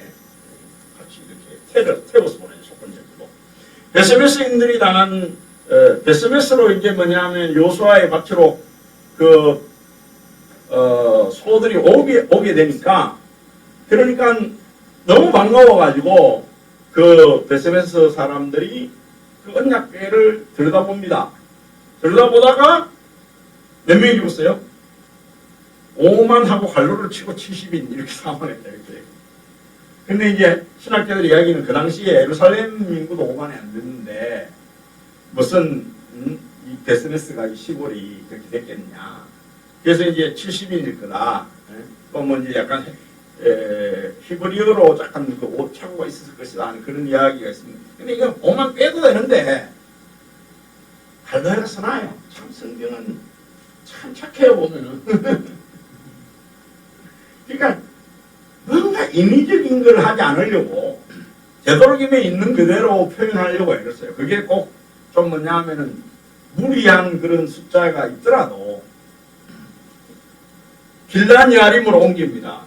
같이 이렇게 태워서 보내죠. 속건적으로. 베스메스인들이 당한 베스메스로 이제 뭐냐면 요수아의 밭으로 소들이 오게 되니까 그러니까 너무 반가워가지고 그 베스메스 사람들이 그 언약궤를 들여다봅니다. 들여다보다가 몇 명이 죽었어요? 5만 하고 갈로를 치고 70인 이렇게 사망했다 이렇게. 근데 이제 신학자들 이야기는 그 당시에 예루살렘 인구도 5만이 안 됐는데 무슨 이 베스메스가 이 시골이 그렇게 됐겠느냐. 그래서 이제 70인일 거다. 또 뭐 이제 약간 히브리어로 약간 그 옷 착오가 있었을 것이다 하는 그런 이야기가 있습니다. 근데 이거 5만 빼도 되는데 갈라해가 써놔요. 참 성경은 참 착해요 보면은. 그러니까 뭔가 인위적인 걸 하지 않으려고 되도록이면 있는 그대로 표현하려고 애썼어요. 그게 꼭 좀 뭐냐 하면은 무리한 그런 숫자가 있더라도 길라니아림으로 옮깁니다.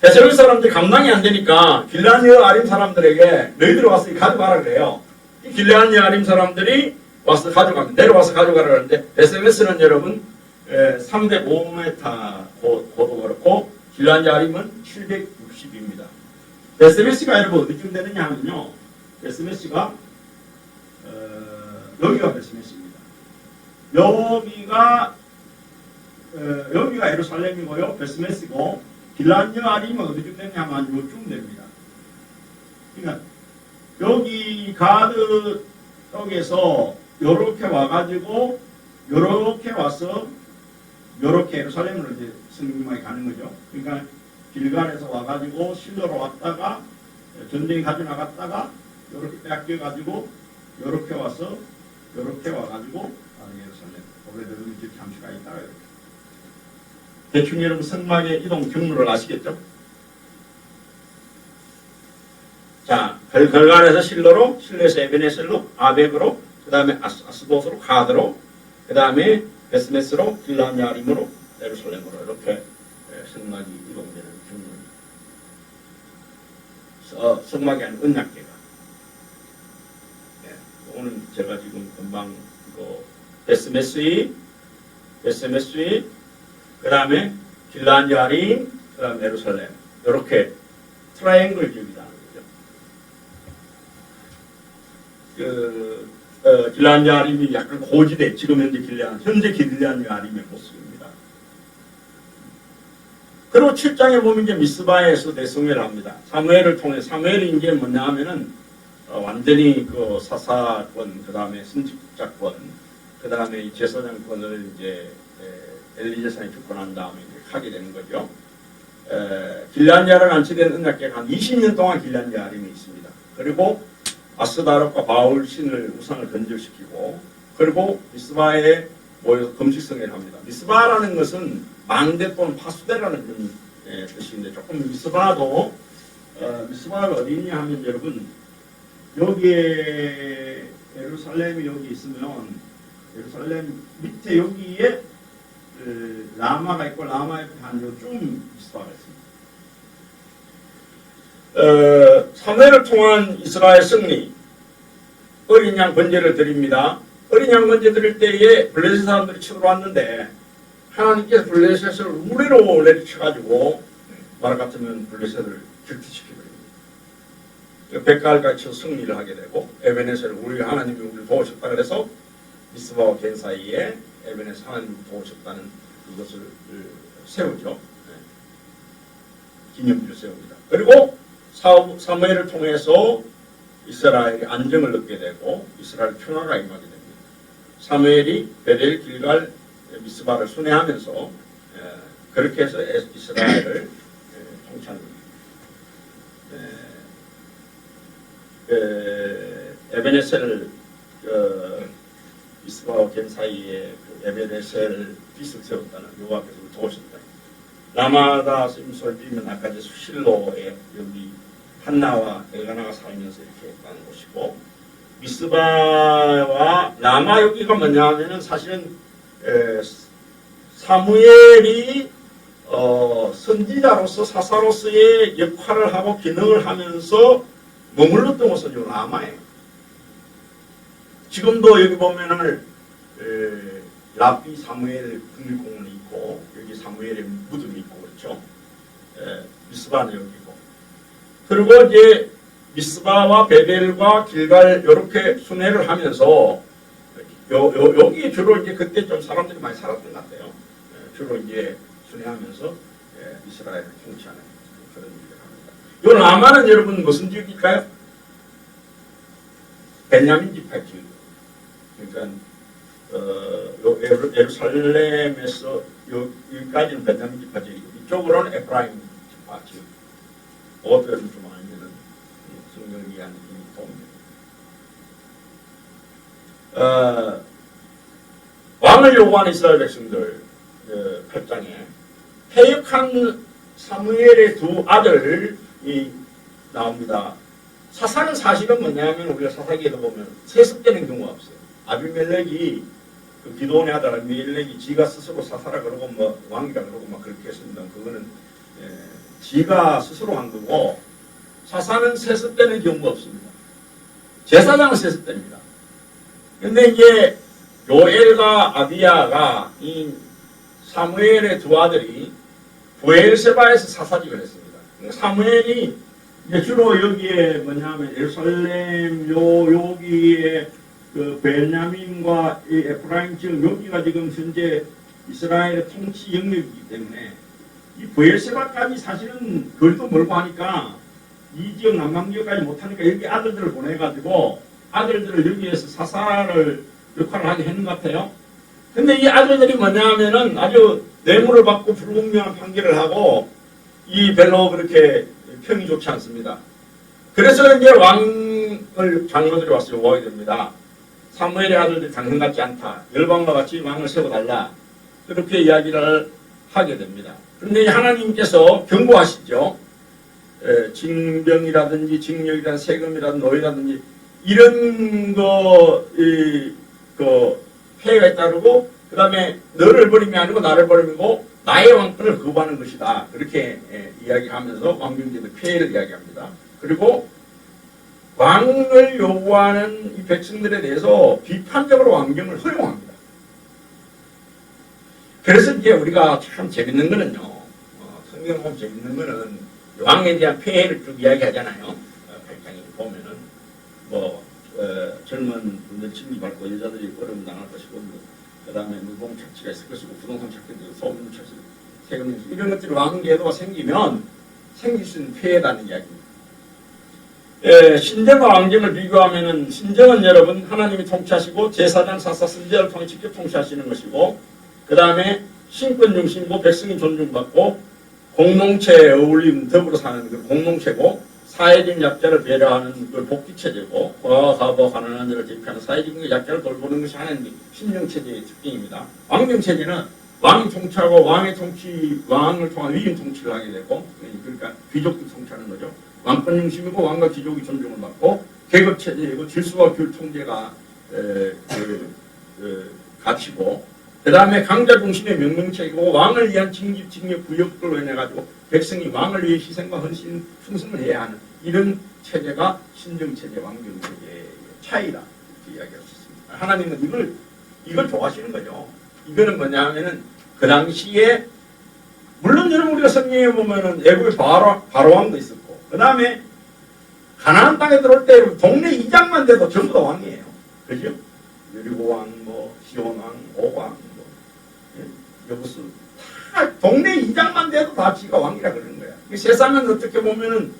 베스메스 사람들이 감당이 안 되니까 길라니아림 사람들에게 너희들 와서 가져가라 그래요. 이 길라니아림 사람들이 와서 가져갑니다. 내려와서 가져가라 그러는데 베스메스는 여러분 305m 고도 그렇고 길라니아림은 760입니다. 베스메스가 여러분 어디쯤 되느냐 하면요. 베스메스가 여기가 베스메스입니다. 여기가 예루살렘이고요. 베스메스고 길라니아림은 어디쯤 되느냐 하면 요쯤 됩니다. 그러니까 여기 가드 쪽에서 요렇게 와가지고 요렇게 와서 요렇게 예루살렘으로 이제 성경만이 가는 거죠. 그러니까 길갈에서 와가지고 실로로 왔다가 전쟁이 가져 나갔다가 요렇게 뺏겨가지고 요렇게 와서 요렇게 와가지고 예루살렘 오래되면 이제 잠시가 있다가 이렇게 대충 여러분 성막의 이동 경로를 아시겠죠? 자, 걸갈에서 실로로, 실로에서 에베네셀로, 아벡으로, 그 다음에 아스돗으로, 가드로, 그 다음에 베스메스로, 길라니아림으로, 예루살렘으로 이렇게 성막이 이동되는 경로입니다. 성막이 아닌 언약궤가. 네, 오늘 제가 지금 금방 베스메스이, 그 다음에 길라니아림, 그 다음에 예루살렘 이렇게 트라이앵글 기업이다. 길라니아림이 약간 고지대, 지금 현재 길라니아림의 모습입니다. 그리고 7장에 보면 이제 미스바에서 대성회를 합니다. 사무엘을 통해, 사무엘이 이제 뭐냐 하면은, 완전히 그 사사권, 그 다음에 선지자권, 그 다음에 제사장권을 이제 엘리제산이 죽고 난 다음에 하게 되는 거죠. 길르앗 야알은 안치된 언약궤가 한 20년 동안 길르앗 야알임이 있습니다. 그리고 아스다롯과 바울 신을 우상을 건절시키고 그리고 미스바에 모여서 금식성회를 합니다. 미스바라는 것은 망대 또는 파수대라는 뜻인데 조금 미스바가 어디 있냐 하면 여러분 여기에 예루살렘이 여기 있으면 예루살렘 밑에 여기에 라마가 있고 라마 옆에 한 요쯤 미스바가 있습니다. 사무엘을 통한 이스라엘 승리 어린 양 번제를 드립니다. 어린 양 번제 드릴 때에 블레셋 사람들이 쳐들어왔는데 하나님께서 블레셋을 우리로 내리쳐가지고 말 같으면 블레셋을 격퇴시켜버립니다. 백갈같이 승리를 하게 되고 에베네셀을 우리 하나님이 우리를 도우셨다 그래서 미스바와 겐 사이에 에베네셀 하나님이 도우셨다는 그것을 세우죠. 기념비를 세웁니다. 그리고 사무엘을 통해서 이스라엘이 안정을 얻게 되고 이스라엘 평화가 임하게 됩니다. 사무엘이 베델, 길갈, 미스바를 순회하면서 그렇게 해서 이스라엘을 통치하는 겁니다. 에베네셀을 미스바와 겐 사이에 에베네셀을 빚을 세웠다는 여호와께서 도우셨다. 라마다 심소를 빌면 아까 실로에 여기 한나와 엘가나가 살면서 이렇게 했다는 곳이고 미스바와 라마 여기가 뭐냐 하면은 사실은 사무엘이 선지자로서 사사로서의 역할을 하고 기능을 하면서 머물렀던 곳은 라마예요. 지금도 여기 보면은 라비 사무엘 국립공원이 있고 여기 사무엘의 무덤이 있고 그렇죠. 미스바는 여기고 그리고 이제 미스바와 베델과 길갈 이렇게 순회를 하면서 여기 주로 이제 그때 좀 사람들이 많이 살았던 것 같아요. 주로 이제 순회하면서 이스라엘을 통치하는 그런 일을 합니다. 이 라마는 여러분 무슨 지역일까요? 베냐민 지파 지역. 그러니까 예루살렘에서 여기까지는 베냐민 지파 지역이고 이쪽으로는 에프라임 지파 지역. 어떤 좀 알면은 성경을 이해하는 힘이 도움됩니다. 왕을 요구하는 이스라엘 백성들 8장에 패역한 사무엘의 두 아들이 나옵니다. 사사는 사실은 뭐냐면 우리가 사사기에도 보면 세습되는 경우가 없어요. 아비멜렉이 그 기도원의 아들 아비멜렉이 지가 스스로 사사라 그러고 뭐 왕이라 그러고 막 그렇게 했습니다. 그거는 지가 스스로 한 거고 사사는 세습되는 경우가 없습니다. 제사장은 세습됩니다. 근데 이제 요엘과 아비야가 이 사무엘의 두 아들이 부엘세바에서 사사직을 했습니다. 사무엘이 이제 주로 여기에 뭐냐면 예루살렘 여기에 그 베냐민과 이 에프라임 지역 여기가 지금 현재 이스라엘의 통치 영역이기 때문에 이 부엘세바까지 사실은 거리도 멀고 하니까 이 지역 남방 지역까지 못하니까 여기 아들들을 보내가지고 아들들을 여기에서 사사를 역할을 하게 했는 것 같아요. 근데 이 아들들이 뭐냐 하면은 아주 뇌물을 받고 불분명한 판결을 하고 이 별로 그렇게 평이 좋지 않습니다. 그래서 이제 왕을 장로들이 와서 요구하게 됩니다. 사무엘의 아들들이 당신 같지 않다. 열방과 같이 왕을 세워달라. 그렇게 이야기를 하게 됩니다. 그런데 하나님께서 경고하시죠. 징병이라든지 징역이라든지 세금이라든지 노예라든지 이런 그 폐해가 따르고 그 다음에 너를 버림이 아니고 나를 버리고 나의 왕권을 거부하는 것이다. 그렇게 이야기하면서 왕병제의 폐해를 이야기합니다. 그리고 왕을 요구하는 이 백성들에 대해서 비판적으로 왕정을 허용합니다. 그래서 이제 우리가 참 재밌는 거는요. 성경 보면 재밌는 거는 왕에 대한 폐해를 쭉 이야기하잖아요. 8장에 보면은 젊은 분들 침입받고 여자들이 어려움 당할 것이고 그 다음에 무공 착취가 있을 것이고 부동산 착취도 소문 착취 세금 이런 것들이 왕계도가 생기면 생길 수 있는 폐해라는 이야기입니다. 신정과 왕정을 비교하면은 신정은 여러분 하나님이 통치하시고 제사장 사사 선지자를 통해 직접 통치하시는 것이고 그 다음에 신권 중심이고 백성이 존중받고 공동체에 어울림 더불어 사는 그 공동체고 사회적 약자를 배려하는 그 복지체제고 고아가부 가난한 자를 대표하는 사회적 약자를 돌보는 것이 하나님의 신정체제의 특징입니다. 왕정체제는 왕이 통치하고 왕을 통한 위임 통치를 하게 되고 그러니까 귀족이 통치하는 거죠. 왕권 중심이고 왕과 귀족이 존중을 받고 계급체제이고 질서와 규율 통제가 가치고 그 다음에 강자 중심의 명령체이고 왕을 위한 징역 구역들로 인해 가지고 백성이 왕을 위해 희생과 헌신 충성을 해야 하는 이런 체제가 신정체제 왕정체제의 차이다 이렇게 이야기할 수 있습니다. 하나님은 이걸 좋아하시는 거죠. 이거는 뭐냐면은 그 당시에 물론 여러분 우리가 성경에 보면은 애굽에 바로왕도 있었고 그 다음에 가나안 땅에 들어올 때 동네 이장만 돼도 전부 다 왕이에요. 그죠? 여리고 왕, 시온 왕, 옥 왕, 여부수 다 동네 이장만 돼도 다 지가 왕이라 그러는 거야. 세상은 어떻게 보면은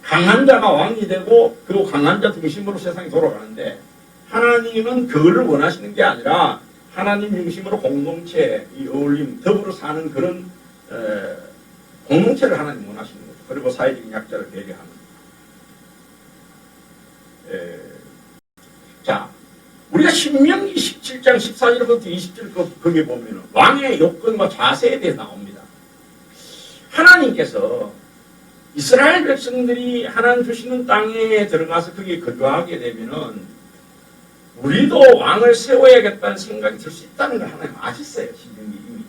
강한 자가 왕이 되고 그 강한 자 중심으로 세상이 돌아가는데 하나님은 그거를 원하시는 게 아니라 하나님 중심으로 공동체, 이 어울림, 더불어 사는 그런 공동체를 하나님 원하시는 거죠. 그리고 사회적인 약자를 배려하는. 자, 우리가 신명기 17장 14절부터 20절 거기에 보면은 왕의 요건과 자세에 대해 나옵니다. 하나님께서 이스라엘 백성들이 하나님 주시는 땅에 들어가서 거기에 거주하게 되면은 우리도 왕을 세워야겠다는 생각이 들 수 있다는 걸 하나님 아셨어요. 신명기 이미.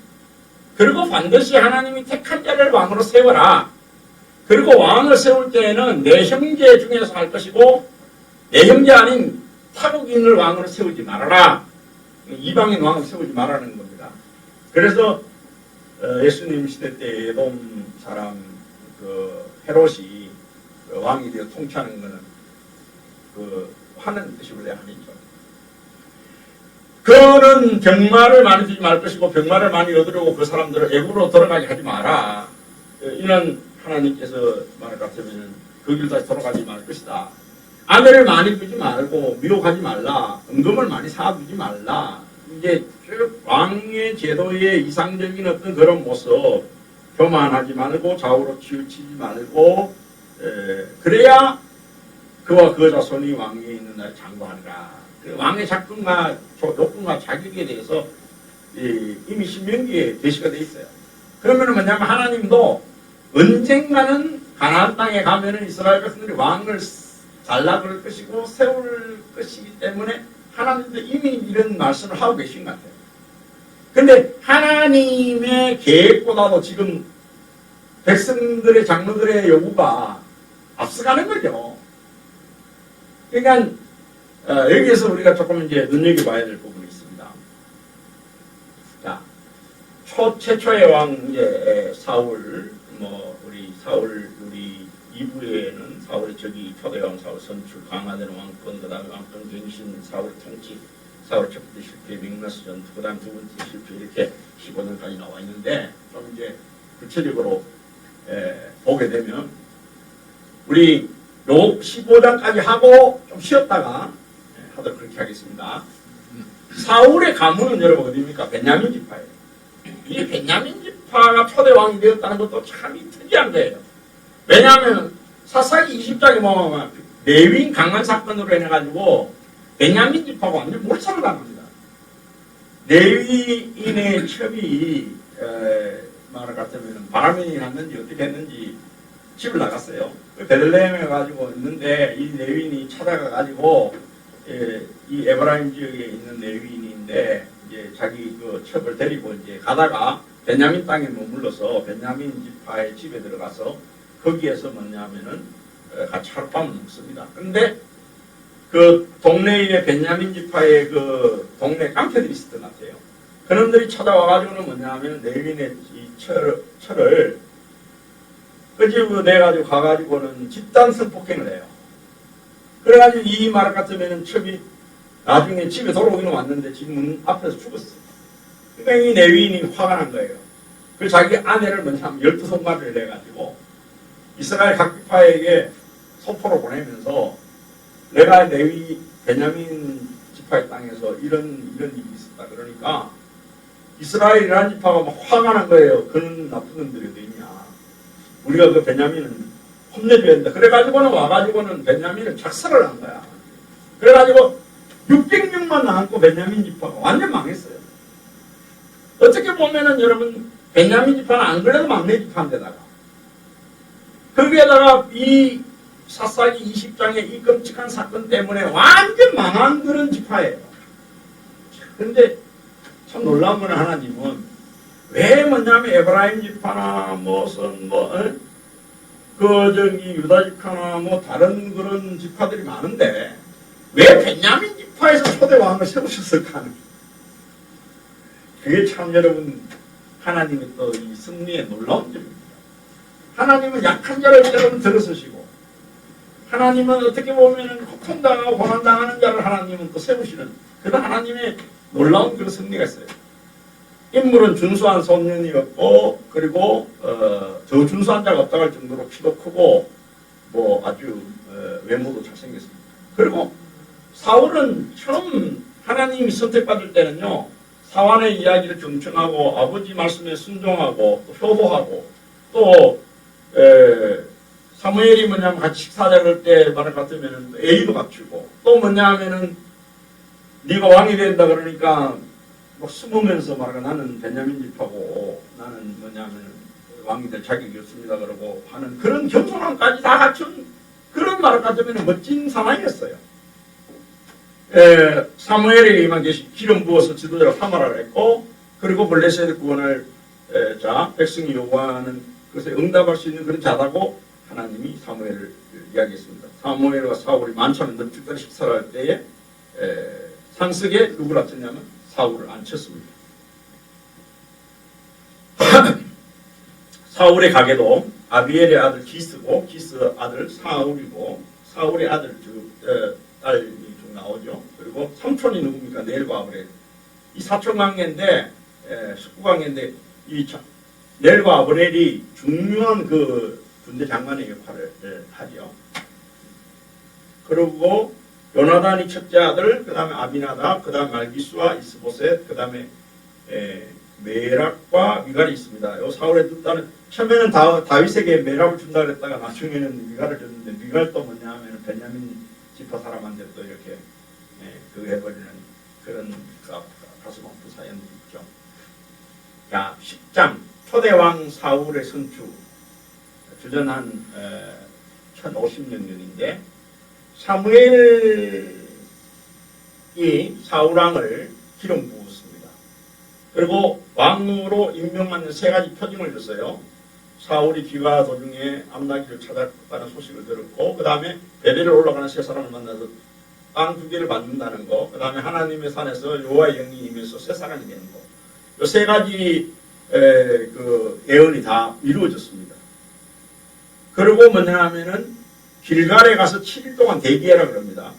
그리고 반드시 하나님이 택한 자를 왕으로 세워라. 그리고 왕을 세울 때에는 내 형제 중에서 할 것이고 내 형제 아닌 타국인을 왕으로 세우지 말아라. 이방인 왕을 세우지 말라는 겁니다. 그래서 예수님 시대 때 에돔 사람 헤롯이 왕이 되어 통치하는 것은 하는 뜻이 원래 아니죠. 그는 병마를 많이 주지 말 것이고 병마를 많이 얻으려고 그 사람들을 애굽으로 들어가게 하지 마라. 이는 하나님께서 말할 것 같으면 그 길 다시 돌아가지 말 것이다. 아내를 많이 두지 말고 미혹하지 말라. 은금을 많이 사두지 말라. 이제 왕의 제도의 이상적인 어떤 그런 모습, 교만하지 말고 좌우로 치우치지 말고 그래야 그와 그 자손이 왕위에 있는 날 장구하리라. 그 왕의 작품과 조건과 자격에 대해서 이미 신명기에 게시가 되어 있어요. 그러면 뭐냐면 하나님도 언젠가는 가나안 땅에 가면은 이스라엘 백성들이 왕을 잘라 그럴 것이고 세울 것이기 때문에 하나님도 이미 이런 말씀을 하고 계신 것 같아요. 그런데 하나님의 계획보다도 지금 백성들의 장로들의 요구가 앞서가는 거죠. 그러니까 여기에서 우리가 조금 이제 눈여겨봐야 될 부분이 있습니다. 자, 최초의 왕 이제 사울, 우리 2부에는 사울의 초대 왕 사울 선출, 강화되는 왕권, 그 다음에 왕권 갱신, 사울의 통치, 사울 첫 번째 실패, 믹나스 전투, 그 다음 두 번째 실패 이렇게 15년까지 나와 있는데 좀 이제 구체적으로 보게 되면 우리 요 15장까지 하고 좀 쉬었다가 하도록 그렇게 하겠습니다. 사울의 가문은 여러분 어디입니까? 베냐민 지파예요. 이 베냐민 지파가 초대 왕이 되었다는 것도 참 특이한 거예요. 왜냐하면 사사기 20장에 보면 레위인 강간 사건으로 인해가지고 베냐민 지파가 완전 몰살을 당합니다. 레위인의 첩이 말을 같으면 바람이 났는지 어떻게 했는지 집을 나갔어요. 베들레헴에 가지고 있는데 이 레위인이 찾아가가지고 이 에브라임 지역에 있는 레위인인데 이제 자기 그 첩을 데리고 이제 가다가 베냐민 땅에 머물러서 베냐민 지파의 집에 들어가서 거기에서 뭐냐면은 같이 하룻밤을 묵습니다. 근데 그 동네에 베냐민 지파의 그 동네 깡패들이 있었던 것 같아요. 그놈들이 찾아와가지고는 뭐냐면 레위인의 이 철을 끄집어 내가지고 가가지고는 집단 성폭행을 해요. 그래가지고 이 말 같으면은 첩이 나중에 집에 돌아오기는 왔는데 집 문 앞에서 죽었어. 그러니까 이 레위인이 화가 난 거예요. 그 자기 아내를 먼저 한 12손가락을 내가지고 이스라엘 각 지파에게 소포로 보내면서 내가 레위 베냐민 지파의 땅에서 이런 일이 있었다. 그러니까 이스라엘이라는 지파가 막 화가 난 거예요. 그런 나쁜 놈들이 어디 있냐. 우리가 그 베냐민은 혼내줘야 된다. 그래가지고는 와가지고는 베냐민을 작살을 한 거야. 그래가지고 600명만 남고 베냐민 지파가 완전 망했어요. 어떻게 보면은 여러분 베냐민 지파는 안 그래도 막내 지파인데다가 거기에다가 이 사사기 20장의 이 끔찍한 사건 때문에 완전 망한 그런 지파예요. 그런데 참 놀라운 건 하나님은 왜 뭐냐면 에브라임 지파나 무슨 유다 지파나 뭐 다른 그런 지파들이 많은데 왜 베냐민 지파에서 초대 왕을 세우셨을까 하는 그게 참 여러분 하나님의 또 이 승리의 놀라운 점입니다. 하나님은 약한 자를 여러분 들어서시고 하나님은 어떻게 보면 고통당하고 고난당하는 자를 하나님은 또 세우시는 그런 하나님의 놀라운 그런 승리가 있어요. 인물은 준수한 소년이었고 그리고 저 준수한 자가 없다고 할 정도로 키도 크고 뭐 아주 외모도 잘생겼습니다. 그리고 사울은 처음 하나님이 선택받을 때는요 사환의 이야기를 경청하고 아버지 말씀에 순종하고 또 효도하고 또 사무엘이 뭐냐면 같이 식사 잡을 때 말을 같으면 A도 갖추고 또 뭐냐면은 네가 왕이 된다 그러니까 막 숨으면서 말하고 나는 베냐민 지파고 나는 뭐냐면 왕이 될 자격이 없습니다 그러고 하는 그런 겸손함까지 다 갖춘 그런 말을 같으면 멋진 상황이었어요. 사무엘이 임한 기름 부어서 지도자로 삼아라 그랬고 그리고 블레셋의 구원을 자 백성이 요구하는 것에 응답할 수 있는 그런 자다고 하나님이 사무엘을 이야기했습니다. 사무엘과 사울이 만찬을 넙죽다리 식사를 할 때에 상석에 누구를 앉혔냐면 사울을 앉혔습니다. 사울의 가게도 아비엘의 아들 기스고 기스 아들 사울이고 사울의 아들 딸이 좀 나오죠. 그리고 삼촌이 누굽니까? 넬과 아브렐. 이 사촌 관계인데 숙부 관계인데 이 넬과 아브렐이 중요한 그 군대 장관의 역할을 하죠. 그리고 요나단이 첫째 아들, 그 다음에 아비나답, 그 다음에 말기수와 이스보셋, 그 다음에 메락과 미갈이 있습니다. 요 사울의 두 딸은 처음에는 다윗에게 메락을 준다 그랬다가 나중에는 미갈을 줬는데 미갈도 뭐냐 하면 베냐민 지파 사람한테 또 이렇게 그거 해버리는 그런 가슴 아픈 사연도 있죠. 자, 10장 초대왕 사울의 선추 주전한 1050년경인데 사무엘이 사울왕을 기름 부었습니다. 그리고 왕으로 임명받는 세 가지 표징을 줬어요. 사울이 귀가 도중에 암나기를 찾았다는 소식을 들었고 그 다음에 베델에 올라가는 세 사람을 만나서 빵 2개를 받는다는 거, 그 다음에 하나님의 산에서 여호와의 영이 임해서 새 사람이 되는 거, 이 세 가지 그 예언이 다 이루어졌습니다. 그리고 뭐냐 하면은 길갈에 가서 7일 동안 대기하라 그럽니다.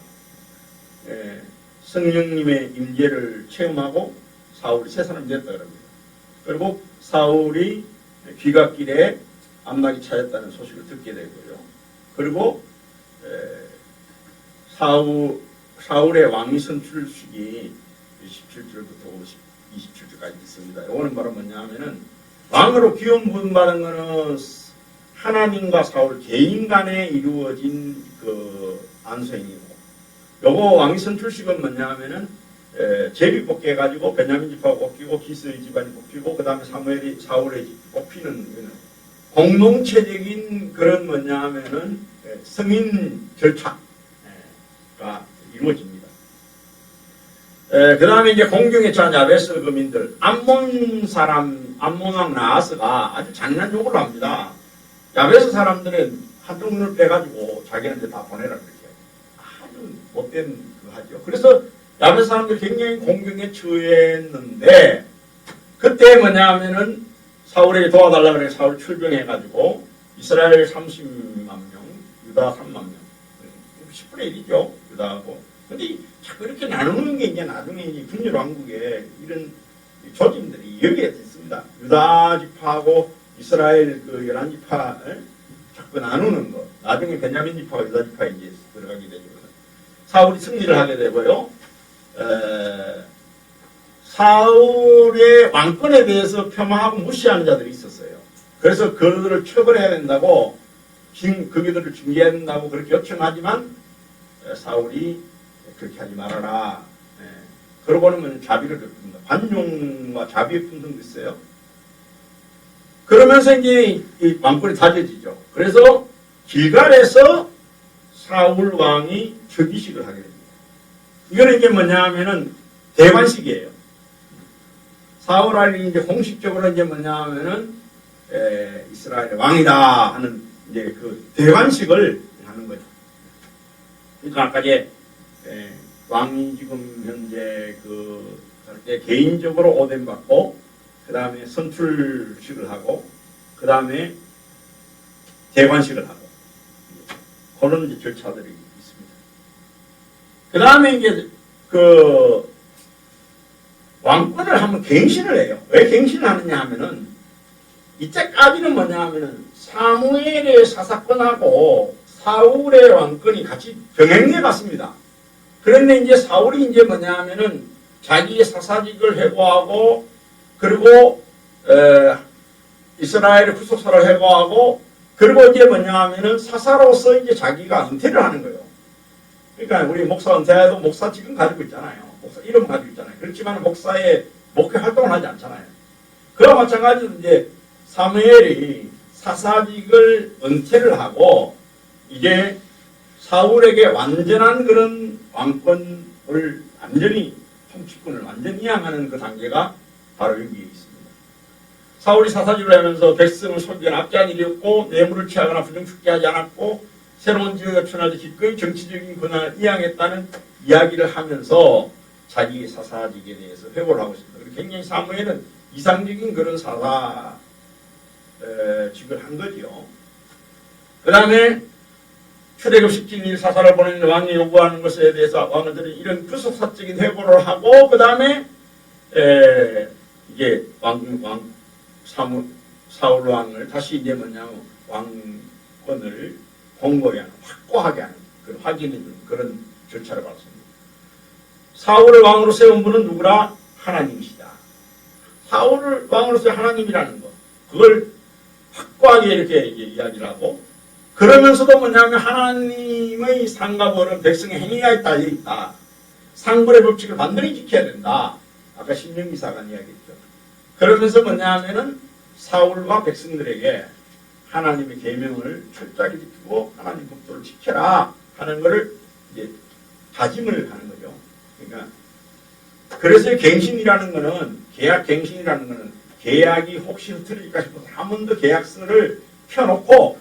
성령님의 임재를 체험하고 사울이 새 사람이 됐다 그럽니다. 그리고 사울이 귀갓길에 암나기 찾았다는 소식을 듣게 되고요. 그리고 사울의 왕위 선출식이 17절부터 27절까지 있습니다. 이거는 바로 뭐냐 하면은 왕으로 기름 부음 받은 거는 하나님과 사울 개인 간에 이루어진 그 안수행이고, 요거 왕위 선출식은 뭐냐 하면은 제비 뽑기 해가지고 베냐민 지파가 뽑히고 기스의 집안이 뽑히고 그 다음에 사울의 집 뽑히는 공동체적인 그런 뭐냐 하면은 승인 절차가 이루어집니다. 그 다음에 이제 공경에 처한 야베스 거민들, 암몬 왕 나하스가 아주 잔인한 요구를 합니다. 야베스 사람들은 한쪽눈을 빼가지고 자기한테 다 보내라 그렇게 아주 못된 그거 하죠. 그래서 야베스 사람들이 굉장히 공경에 처했는데 그때 뭐냐 하면은 사울에게 도와달라 그래 사울 출병해가지고 이스라엘 30만 명, 유다 3만 명, 10분의 1이죠 유다하고. 근데 자꾸 이렇게 나누는 게 이제 나중에 이제 분열 왕국에 이런 조짐들이 여기에 있습니다. 유다 지파하고 이스라엘 그 11지파를 자꾸 나누는 거. 나중에 베냐민 지파와 유다 지파에 이제 들어가게 되죠. 사울이 승리를 하게 되고요. 사울의 왕권에 대해서 폄하하고 무시하는 자들이 있었어요. 그래서 그들을 처벌해야 된다고, 그들을 징계해야 된다고 그렇게 요청하지만 사울이 그렇게 하지 말아라. 그러고는 자비를 베풉니다. 관용과 자비의 품성도 있어요. 그러면서 이제 이 왕권이 다져지죠. 그래서 길갈에서 사울 왕이 즉위식을 하게 됩니다. 이거는 이게 뭐냐 하면은 대관식이에요. 사울 왕이 이제 공식적으로 이제 뭐냐 하면은 이스라엘의 왕이다 하는 이제 그 대관식을 하는 거죠. 그러니까 아까 이제 왕이 지금 현재 개인적으로 오덴 받고 그 다음에 선출식을 하고 그 다음에 대관식을 하고 그런 이제 절차들이 있습니다. 그 다음에 이제 그 왕권을 한번 갱신을 해요. 왜 갱신을 하느냐 하면은 이때까지는 뭐냐 하면은 사무엘의 사사건하고 사울의 왕권이 같이 병행해 갔습니다. 그런데 이제 사울이 이제 뭐냐 하면은 자기의 사사직을 회고하고 그리고 이스라엘의 구속사를 회고하고 그리고 이제 뭐냐 하면은 사사로서 이제 자기가 은퇴를 하는 거예요. 그러니까 우리 목사 은퇴해도 목사직은 가지고 있잖아요. 목사 이름 가지고 있잖아요. 그렇지만 목사의 목회 활동을 하지 않잖아요. 그와 마찬가지로 이제 사무엘이 사사직을 은퇴를 하고 이제 사울에게 완전한 그런 왕권을 완전히 통치권을 완전히 이양하는 그 단계가 바로 여기에 있습니다. 사울이 사사직을 하면서 백성을 속이거나 압제한 일이 없고 뇌물을 취하거나 부정축제하지 않았고 새로운 지역에 천하도 기꺼이 정치적인 권한을 이양했다는 이야기를 하면서 자기의 사사직에 대해서 회고를 하고 있습니다. 굉장히 사무엘은 이상적인 그런 사사직을 한 거죠. 그 다음에 출애굽 17일 사사를 보내는 왕이 요구하는 것에 대해서 왕들이 이런 구속사적인 회고를 하고 그 다음에 이게 사울 왕을 다시 이제 뭐냐면 왕권을 공고히 하는 확고하게 하는 그런 확인해주는 그런 절차를 밟습니다. 사울을 왕으로 세운 분은 누구라? 하나님이시다. 사울을 왕으로 세운 하나님이라는 것 그걸 확고하게 이렇게 이야기를 하고 그러면서도 뭐냐면 하나님의 상과 벌은 백성의 행위가 있다. 상불의 법칙을 반드시 지켜야 된다. 아까 신명기사가 이야기했죠. 그러면서 뭐냐면은 사울과 백성들에게 하나님의 계명을 철저하게 지키고 하나님 법도를 지켜라 하는 것을 이제 다짐을 하는 거죠. 그러니까 그래서 갱신이라는 것은 계약 갱신이라는 것은 계약이 혹시 흐트러질까 싶어서 한 번 더 계약서를 펴놓고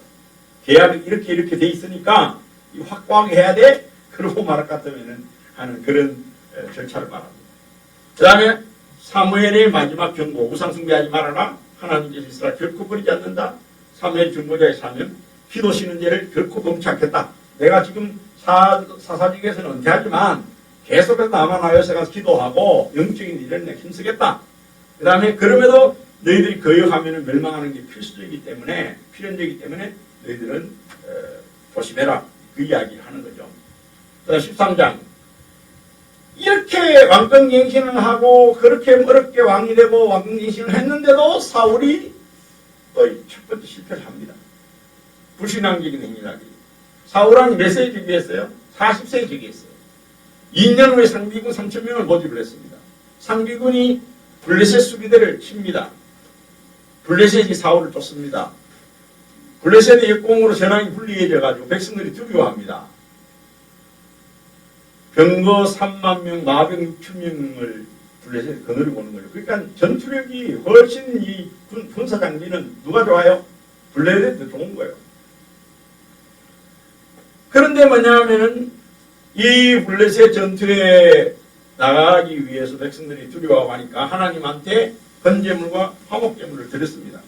계약이 이렇게 돼 있으니까 확고하게 해야 돼. 그러고 말할 것 같으면은 하는 그런 절차를 말합니다. 그 다음에 사무엘의 마지막 경고 우상 숭배하지 말아라. 하나님께서 이스라엘 결코 버리지 않는다. 사무엘 중보자의 사명 기도시는 죄를 결코 범치 않겠다. 내가 지금 사사직에서는 은퇴하지만 계속해서 남아나여서 가서 기도하고 영적인 일을 내가 힘쓰겠다. 그 다음에 그럼에도 너희들이 거역하면 멸망하는 게 필수적이기 때문에 필연적이기 때문에 너희들은 조심해라. 그 이야기를 하는 거죠. 13장 이렇게 왕권갱신을 하고 그렇게 어렵게 왕이 되고 왕권갱신을 했는데도 사울이 또 첫 번째 실패를 합니다. 불신앙적인 행위라기. 사울은 몇 세에 즉위했어요? 40세에 즉위했어요. 2년 후에 상비군 3,000명을 모집을 했습니다. 상비군이 블레셋 수비대를 칩니다. 블레셋이 사울을 쫓습니다. 블레셋의 역공으로 전황이 불리해져가지고 백성들이 두려워합니다. 병거 3만 명, 마병 6,000명을 블레셋에 거느리고 오는 거죠. 그러니까 전투력이 훨씬 이 군사 장비는 누가 좋아요? 블레셋이 좋은 거예요. 그런데 뭐냐면은 이 블레셋 전투에 나가기 위해서 백성들이 두려워하니까 하나님한테 번제물과 화목제물을 드렸습니다.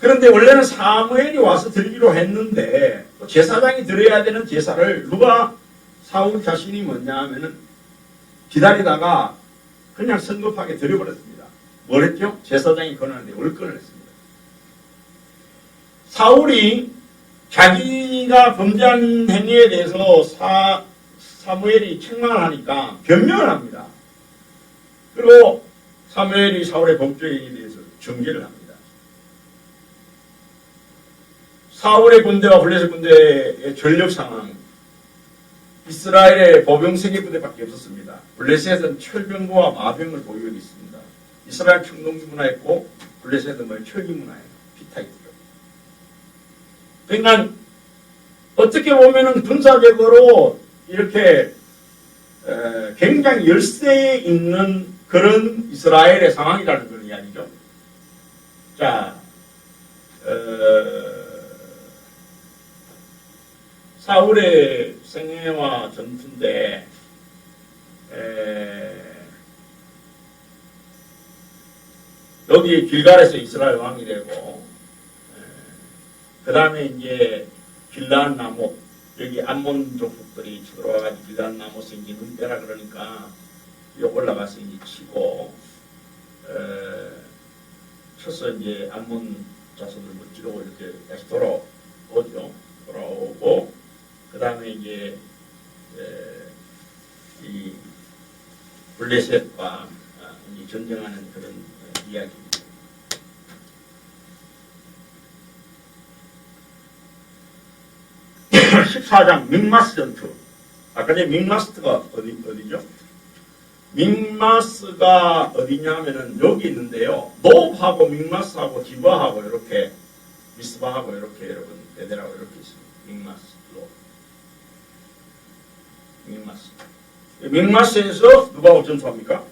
그런데 원래는 사무엘이 와서 드리기로 했는데 또 제사장이 드려야 되는 제사를 누가 사울 자신이 뭐냐 하면은 기다리다가 그냥 성급하게 드려버렸습니다. 뭘 했죠? 제사장이 권하는데 월권을 했습니다. 사울이 자기가 범죄한 행위에 대해서 사무엘이 책망을 하니까 변명을 합니다. 그리고 사무엘이 사울의 범죄에 대해서 정죄를 합니다. 사울의 군대와 블레셋 군대의 전력 상황, 이스라엘의 보병 3개 부대밖에 없었습니다. 블레셋은 철병과 마병을 보유하고 있습니다. 이스라엘 청동기 문화였고 블레셋은 철기 문화예요. 피타이트로. 그러니까 어떻게 보면은 군사적으로 이렇게 굉장히 열세에 있는 그런 이스라엘의 상황이라는 그런 이야기죠. 자, 사울의 생애와 전투인데 여기 길갈에서 이스라엘 왕이 되고 그 다음에 이제 길르앗 나못 여기 암몬 족속들이 쳐들어와가지고 길르앗 나못에 이제 눈 빼라 그러니까 여기 올라가서 이제 치고 쳐서 이제 암몬 자손을 무찌르고 이렇게 다시 돌아오죠. 돌아오고 그 다음에 이제 이 블레셋과 전쟁하는 그런 이야기입니다. 14장 믹마스 전투. 아까 전에 믹마스가 어디죠? 믹마스가 어디냐면은 여기 있는데요. 노브하고 믹마스하고 디바하고 이렇게 미스바하고 이렇게 여러분 베델하고 이렇게 있습니다. 믹마스, 믹마스. 믹마스에서 누구하고 전투합니까?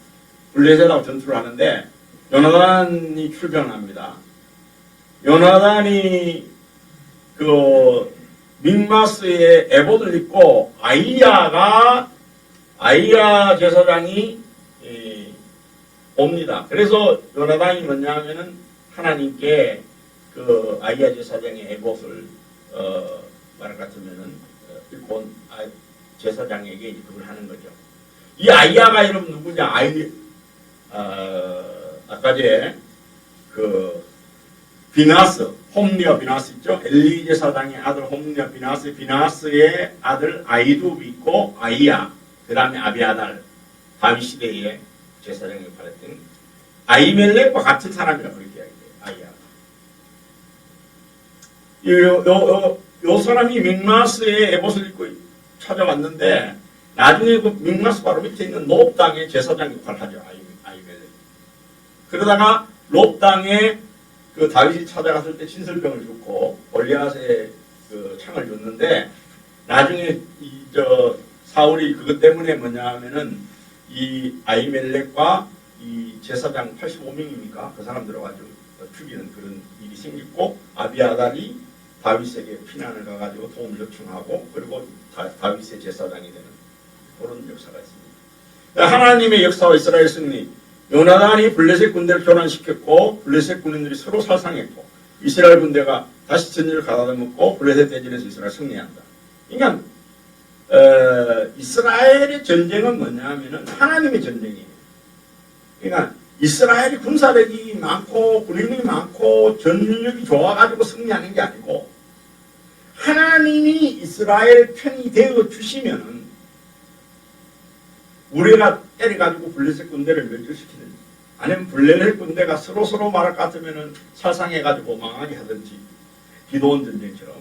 블레셋하고 전투를 하는데 요나단이 출병합니다. 요나단이 그 믹마스의 에봇을 입고 아이야 제사장이 옵니다. 그래서 요나단이 뭐냐 하면은 하나님께 그 아이야 제사장의 에봇을 말 같으면은 입고 온 제사장에게 그걸 하는 거죠. 이 아이야가 여러분 누구냐? 아까 전에 그 비나스, 홈리와 비나스 있죠? 엘리 제사장의 아들 홈리와 비나스, 비나스의 아들 아이두브 있고 아이야, 그 다음에 아비아달, 다윗 시대에 제사장 역할을 했던 아이멜렉과 같은 사람이라고 그렇게 이야기해요. 아이야. 요 사람이 믹마스의 에봇을 입고 찾아왔는데 나중에 그 믹마스 바로 밑에 있는 롭 땅의 제사장 역할을 하죠. 아이멜렉. 그러다가 롭 땅에 그 다윗이 찾아갔을 때 신설병을 줬고 골리앗의 그 창을 줬는데 나중에 사울이 그것 때문에 뭐냐 하면은 이 아이멜렉과 이 제사장 85명입니까? 그 사람들을 가지고 죽이는 그런 일이 생겼고 아비아달이 다윗에게 피난을 가가지고 도움을 요청하고 그리고 다윗의 제사장이 되는 그런 역사가 있습니다. 하나님의 역사와 이스라엘 승리. 요나단이 블레셋 군대를 교란시켰고 블레셋 군인들이 서로 살상했고 이스라엘 군대가 다시 전쟁을 가다듬었고 블레셋 대전에서 이스라엘 승리한다. 그러니까 이스라엘의 전쟁은 뭐냐 하면은 하나님의 전쟁이에요. 그러니까 이스라엘이 군사력이 많고 군인이 많고 전력이 좋아가지고 승리하는 게 아니고 하나님이 이스라엘 편이 되어 주시면은 우리가 때려가지고 블레셋 군대를 멸절시키는 아니면 블레셋 군대가 서로 말할 것 같으면은 살상해가지고 망하게 하든지 기도원 전쟁처럼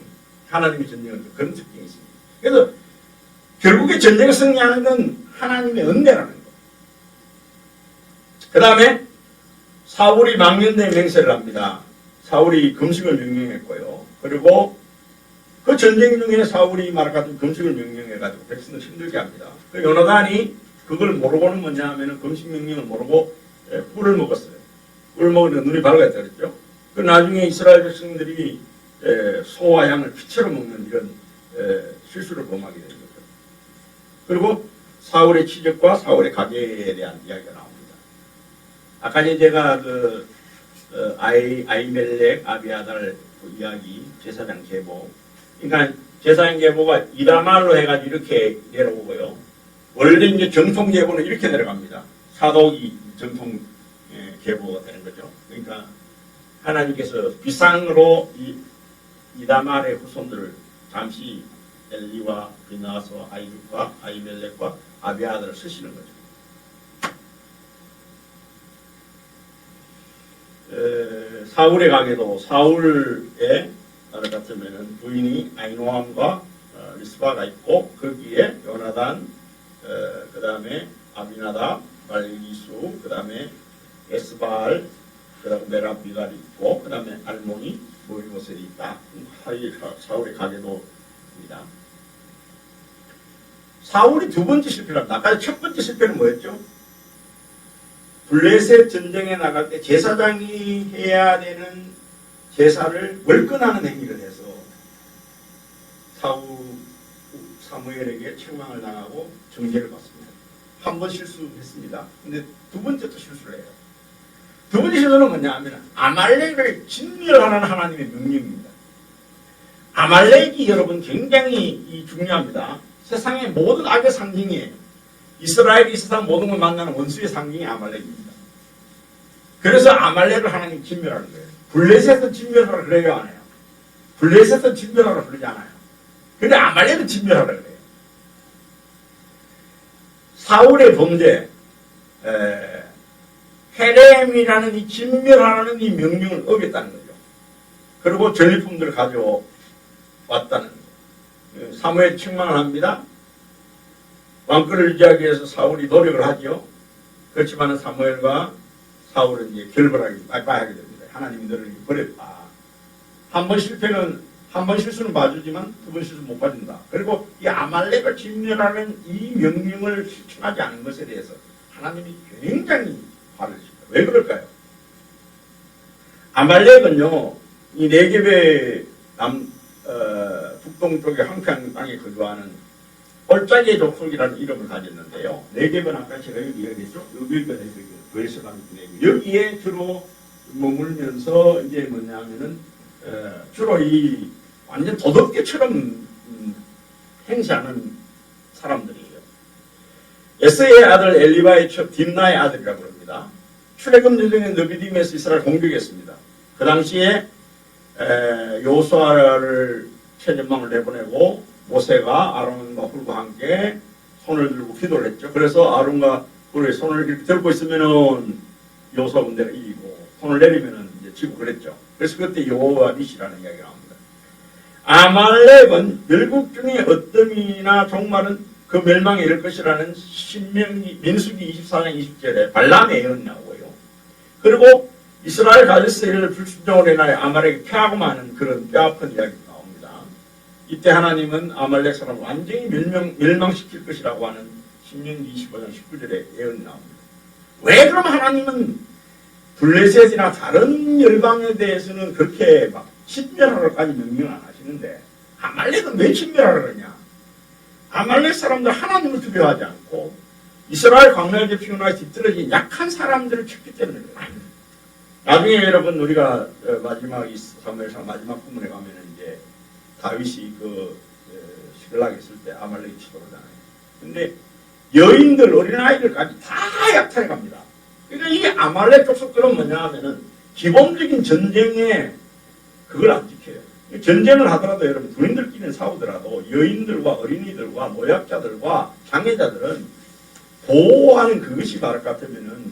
하나님의 전쟁은 그런 특징이 있습니다. 그래서 결국에 전쟁을 승리하는 건 하나님의 은혜라는 거. 그 다음에 사울이 망년대에 맹세를 합니다. 사울이 금식을 명령했고요. 그리고 그 전쟁 중에 사울이 말할 것 같으면 금식을 명령해가지고 백성을 힘들게 합니다. 그 요나단이 그걸 모르고는 뭐냐 하면은 금식 명령을 모르고 꿀을 먹었어요. 꿀을 먹으니까 눈이 밝았다 그랬죠. 그 나중에 이스라엘 백성들이 소와 양을 피처럼 먹는 이런 실수를 범하게 되는 거죠. 그리고 사울의 치적과 사울의 가계에 대한 이야기가 나옵니다. 아까 제가 아이멜렉, 아비아달 그 이야기, 제사장 계보. 그러니까 제사장 계보가 이다말로 해가지고 이렇게 내려오고요. 원래 이제 정통 계보는 이렇게 내려갑니다. 사독이 정통 계보가 되는 거죠. 그러니까 하나님께서 비상으로 이다말의 후손들을 잠시 엘리와 비나스와 아이둑과 아이멜렉과 아비아들을 쓰시는 거죠. 사울의 가게도 사울의 나라 같으면은 부인이 아이노함과 리스바가 있고 거기에 요나단, 그 다음에 아비나답, 말기수, 그 다음에 에스바알, 그 다음에 메라비갈이 있고 그 다음에 알몬이 모이모셀이 있다. 사울의 가게도입니다. 사울이 두 번째 실패를 합니다. 아까 첫 번째 실패는 뭐였죠? 블레셋 전쟁에 나갈 때 제사장이 해야 되는 제사를 월권하는 행위를 해서 사무엘에게 책망을 당하고 정죄를 받습니다. 한 번 실수했습니다. 근데 두 번째 또 실수를 해요. 두 번째 실수는 뭐냐 하면 아말렉을 진멸하는 하나님의 명령입니다. 아말렉이 여러분 굉장히 중요합니다. 세상의 모든 악의 상징이에요. 이스라엘이 이 세상 모든 걸 만나는 원수의 상징이 아말렉입니다. 그래서 아말렉을 하나님 진멸하는 거예요. 블레셋은 진멸하라 그래요, 안 해요? 블레셋은 진멸하라 그러지 않아요. 근데 아말렉은 진멸하라 그래요. 사울의 범죄, 헤렘이라는 이 진멸하는 이 명령을 어겼다는 거죠. 그리고 전리품들을 가져왔다는 거예요. 사무엘 책망을 합니다. 왕권을 유지하기 위해서 사울이 노력을 하죠. 그렇지만 사무엘과 사울은 이제 결별하게 빠이빠이하게 됩니다. 하나님이 너를 버렸다. 한 번 실수는 봐주지만 두 번 실수 못 봐준다. 그리고 이 아말렉을 진멸하는 이 명령을 실천하지 않은 것에 대해서 하나님이 굉장히 화를 내십니다. 왜 그럴까요? 아말렉은요, 이 네겝의 북동쪽의 황평 땅에 거주하는 올짜기의 족속이라는 이름을 가졌는데요. 네겝은 아까 제가 여기 이야기했죠. 여기가 여기에 주로 머물면서 이제 뭐냐면은 주로 이 완전 도덕계처럼 행세하는 사람들이에요. 에스의 아들 엘리바의 첩 딥나의 아들이라고 합니다. 출애굽 여정의 느비딤에서 이스라엘 공격했습니다. 그 당시에 요수아를 천연망을 내보내고 모세가 아론과 훌과 함께 손을 들고 기도를 했죠. 그래서 아론과 훌의 손을 이렇게 들고 있으면은 요수아 군대가 이기고 손을 내리면은 이제 지고 그랬죠. 그래서 그때 여호와 니시라는 이야기가 나옵니다. 아말렉은 멸국 중에 어떤 종말은 그 멸망에 이를 것이라는 민수기 24장 20절에 발람의 예언이 나오고요. 그리고 이스라엘 가데스를 불순종을 해나여 아말렉이 패하고 마는 그런 뼈아픈 이야기가 나옵니다. 이때 하나님은 아말렉 사람을 완전히 멸망시킬 것이라고 하는 신명기 25장 19절에 예언이 나옵니다. 왜 그럼 하나님은 블레셋이나 다른 열방에 대해서는 그렇게 막 진멸하라까지 명령 안 하시는데 아말렉은 왜 진멸하라 그러냐? 아말렉 사람들 하나님을 두려워하지 않고 이스라엘 광야에 피어나 뒤떨어진 약한 사람들을 쳤기 때문에 나중에 여러분 우리가 마지막 사무엘상 마지막 부분에 가면은 이제 다윗이 시글락에 있을 때 아말렉이 치더라잖아요. 근데 여인들 어린아이들까지 다 약탈해 갑니다. 그러니까 이 아말렉 족속들은 뭐냐 하면은 기본적인 전쟁에 그걸 안 지켜요. 전쟁을 하더라도 여러분 군인들끼리는 싸우더라도 여인들과 어린이들과 노약자들과 장애자들은 보호하는 그것이 바로 같으면은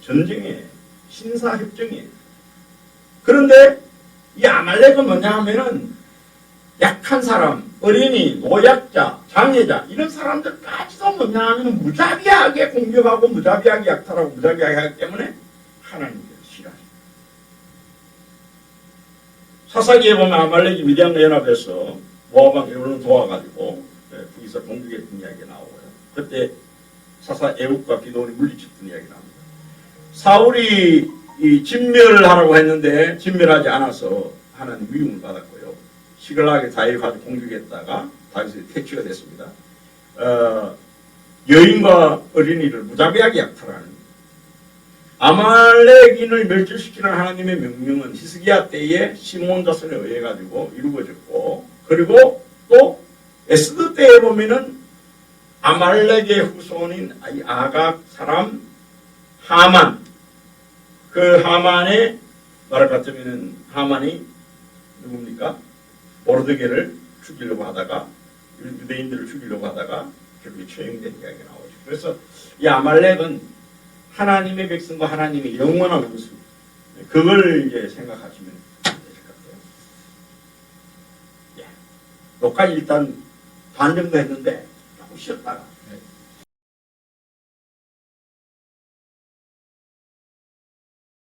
전쟁의 신사협정이에요. 그런데 이 아말렉은 뭐냐 하면은 약한 사람, 어린이, 노약자, 장애자 이런 사람들까지도 뭐냐 하면 무자비하게 공격하고 무자비하게 약탈하고 무자비하게 하기 때문에 하나님께서 싫어하십니다. 사사기에 보면 아말렉이 미디안과 연합해서 모압왕 에울을 도와가지고 북이스라 공격했던 이야기가 나오고요. 그때 사사 에욱과 기도원이 물리쳤던 이야기 나옵니다. 사울이 진멸하라고 했는데 진멸하지 않아서 하나님 위임을 받았고요. 시글락에 다윗을 가지고 공격했다가 다윗이 퇴치가 됐습니다. 여인과 어린이를 무자비하게 약탈하는 아말렉인을 멸절시키는 하나님의 명령은 히스기야 때에 시몬 자손에 의해 가지고 이루어졌고, 그리고 또 에스더 때에 보면은 아말렉의 후손인 아각 사람 하만, 그 하만의 말을 같으면은 하만이 누굽니까? 모르드게를 죽이려고 하다가 유대인들을 죽이려고 하다가 결국에 처형된 이야기가 나오죠. 그래서 이 아말렉은 하나님의 백성과 하나님의 영원한 원수, 그걸 이제 생각하시면 되실 것 같아요. 예. 녹화 일단 반 정도 했는데 조금 쉬었다가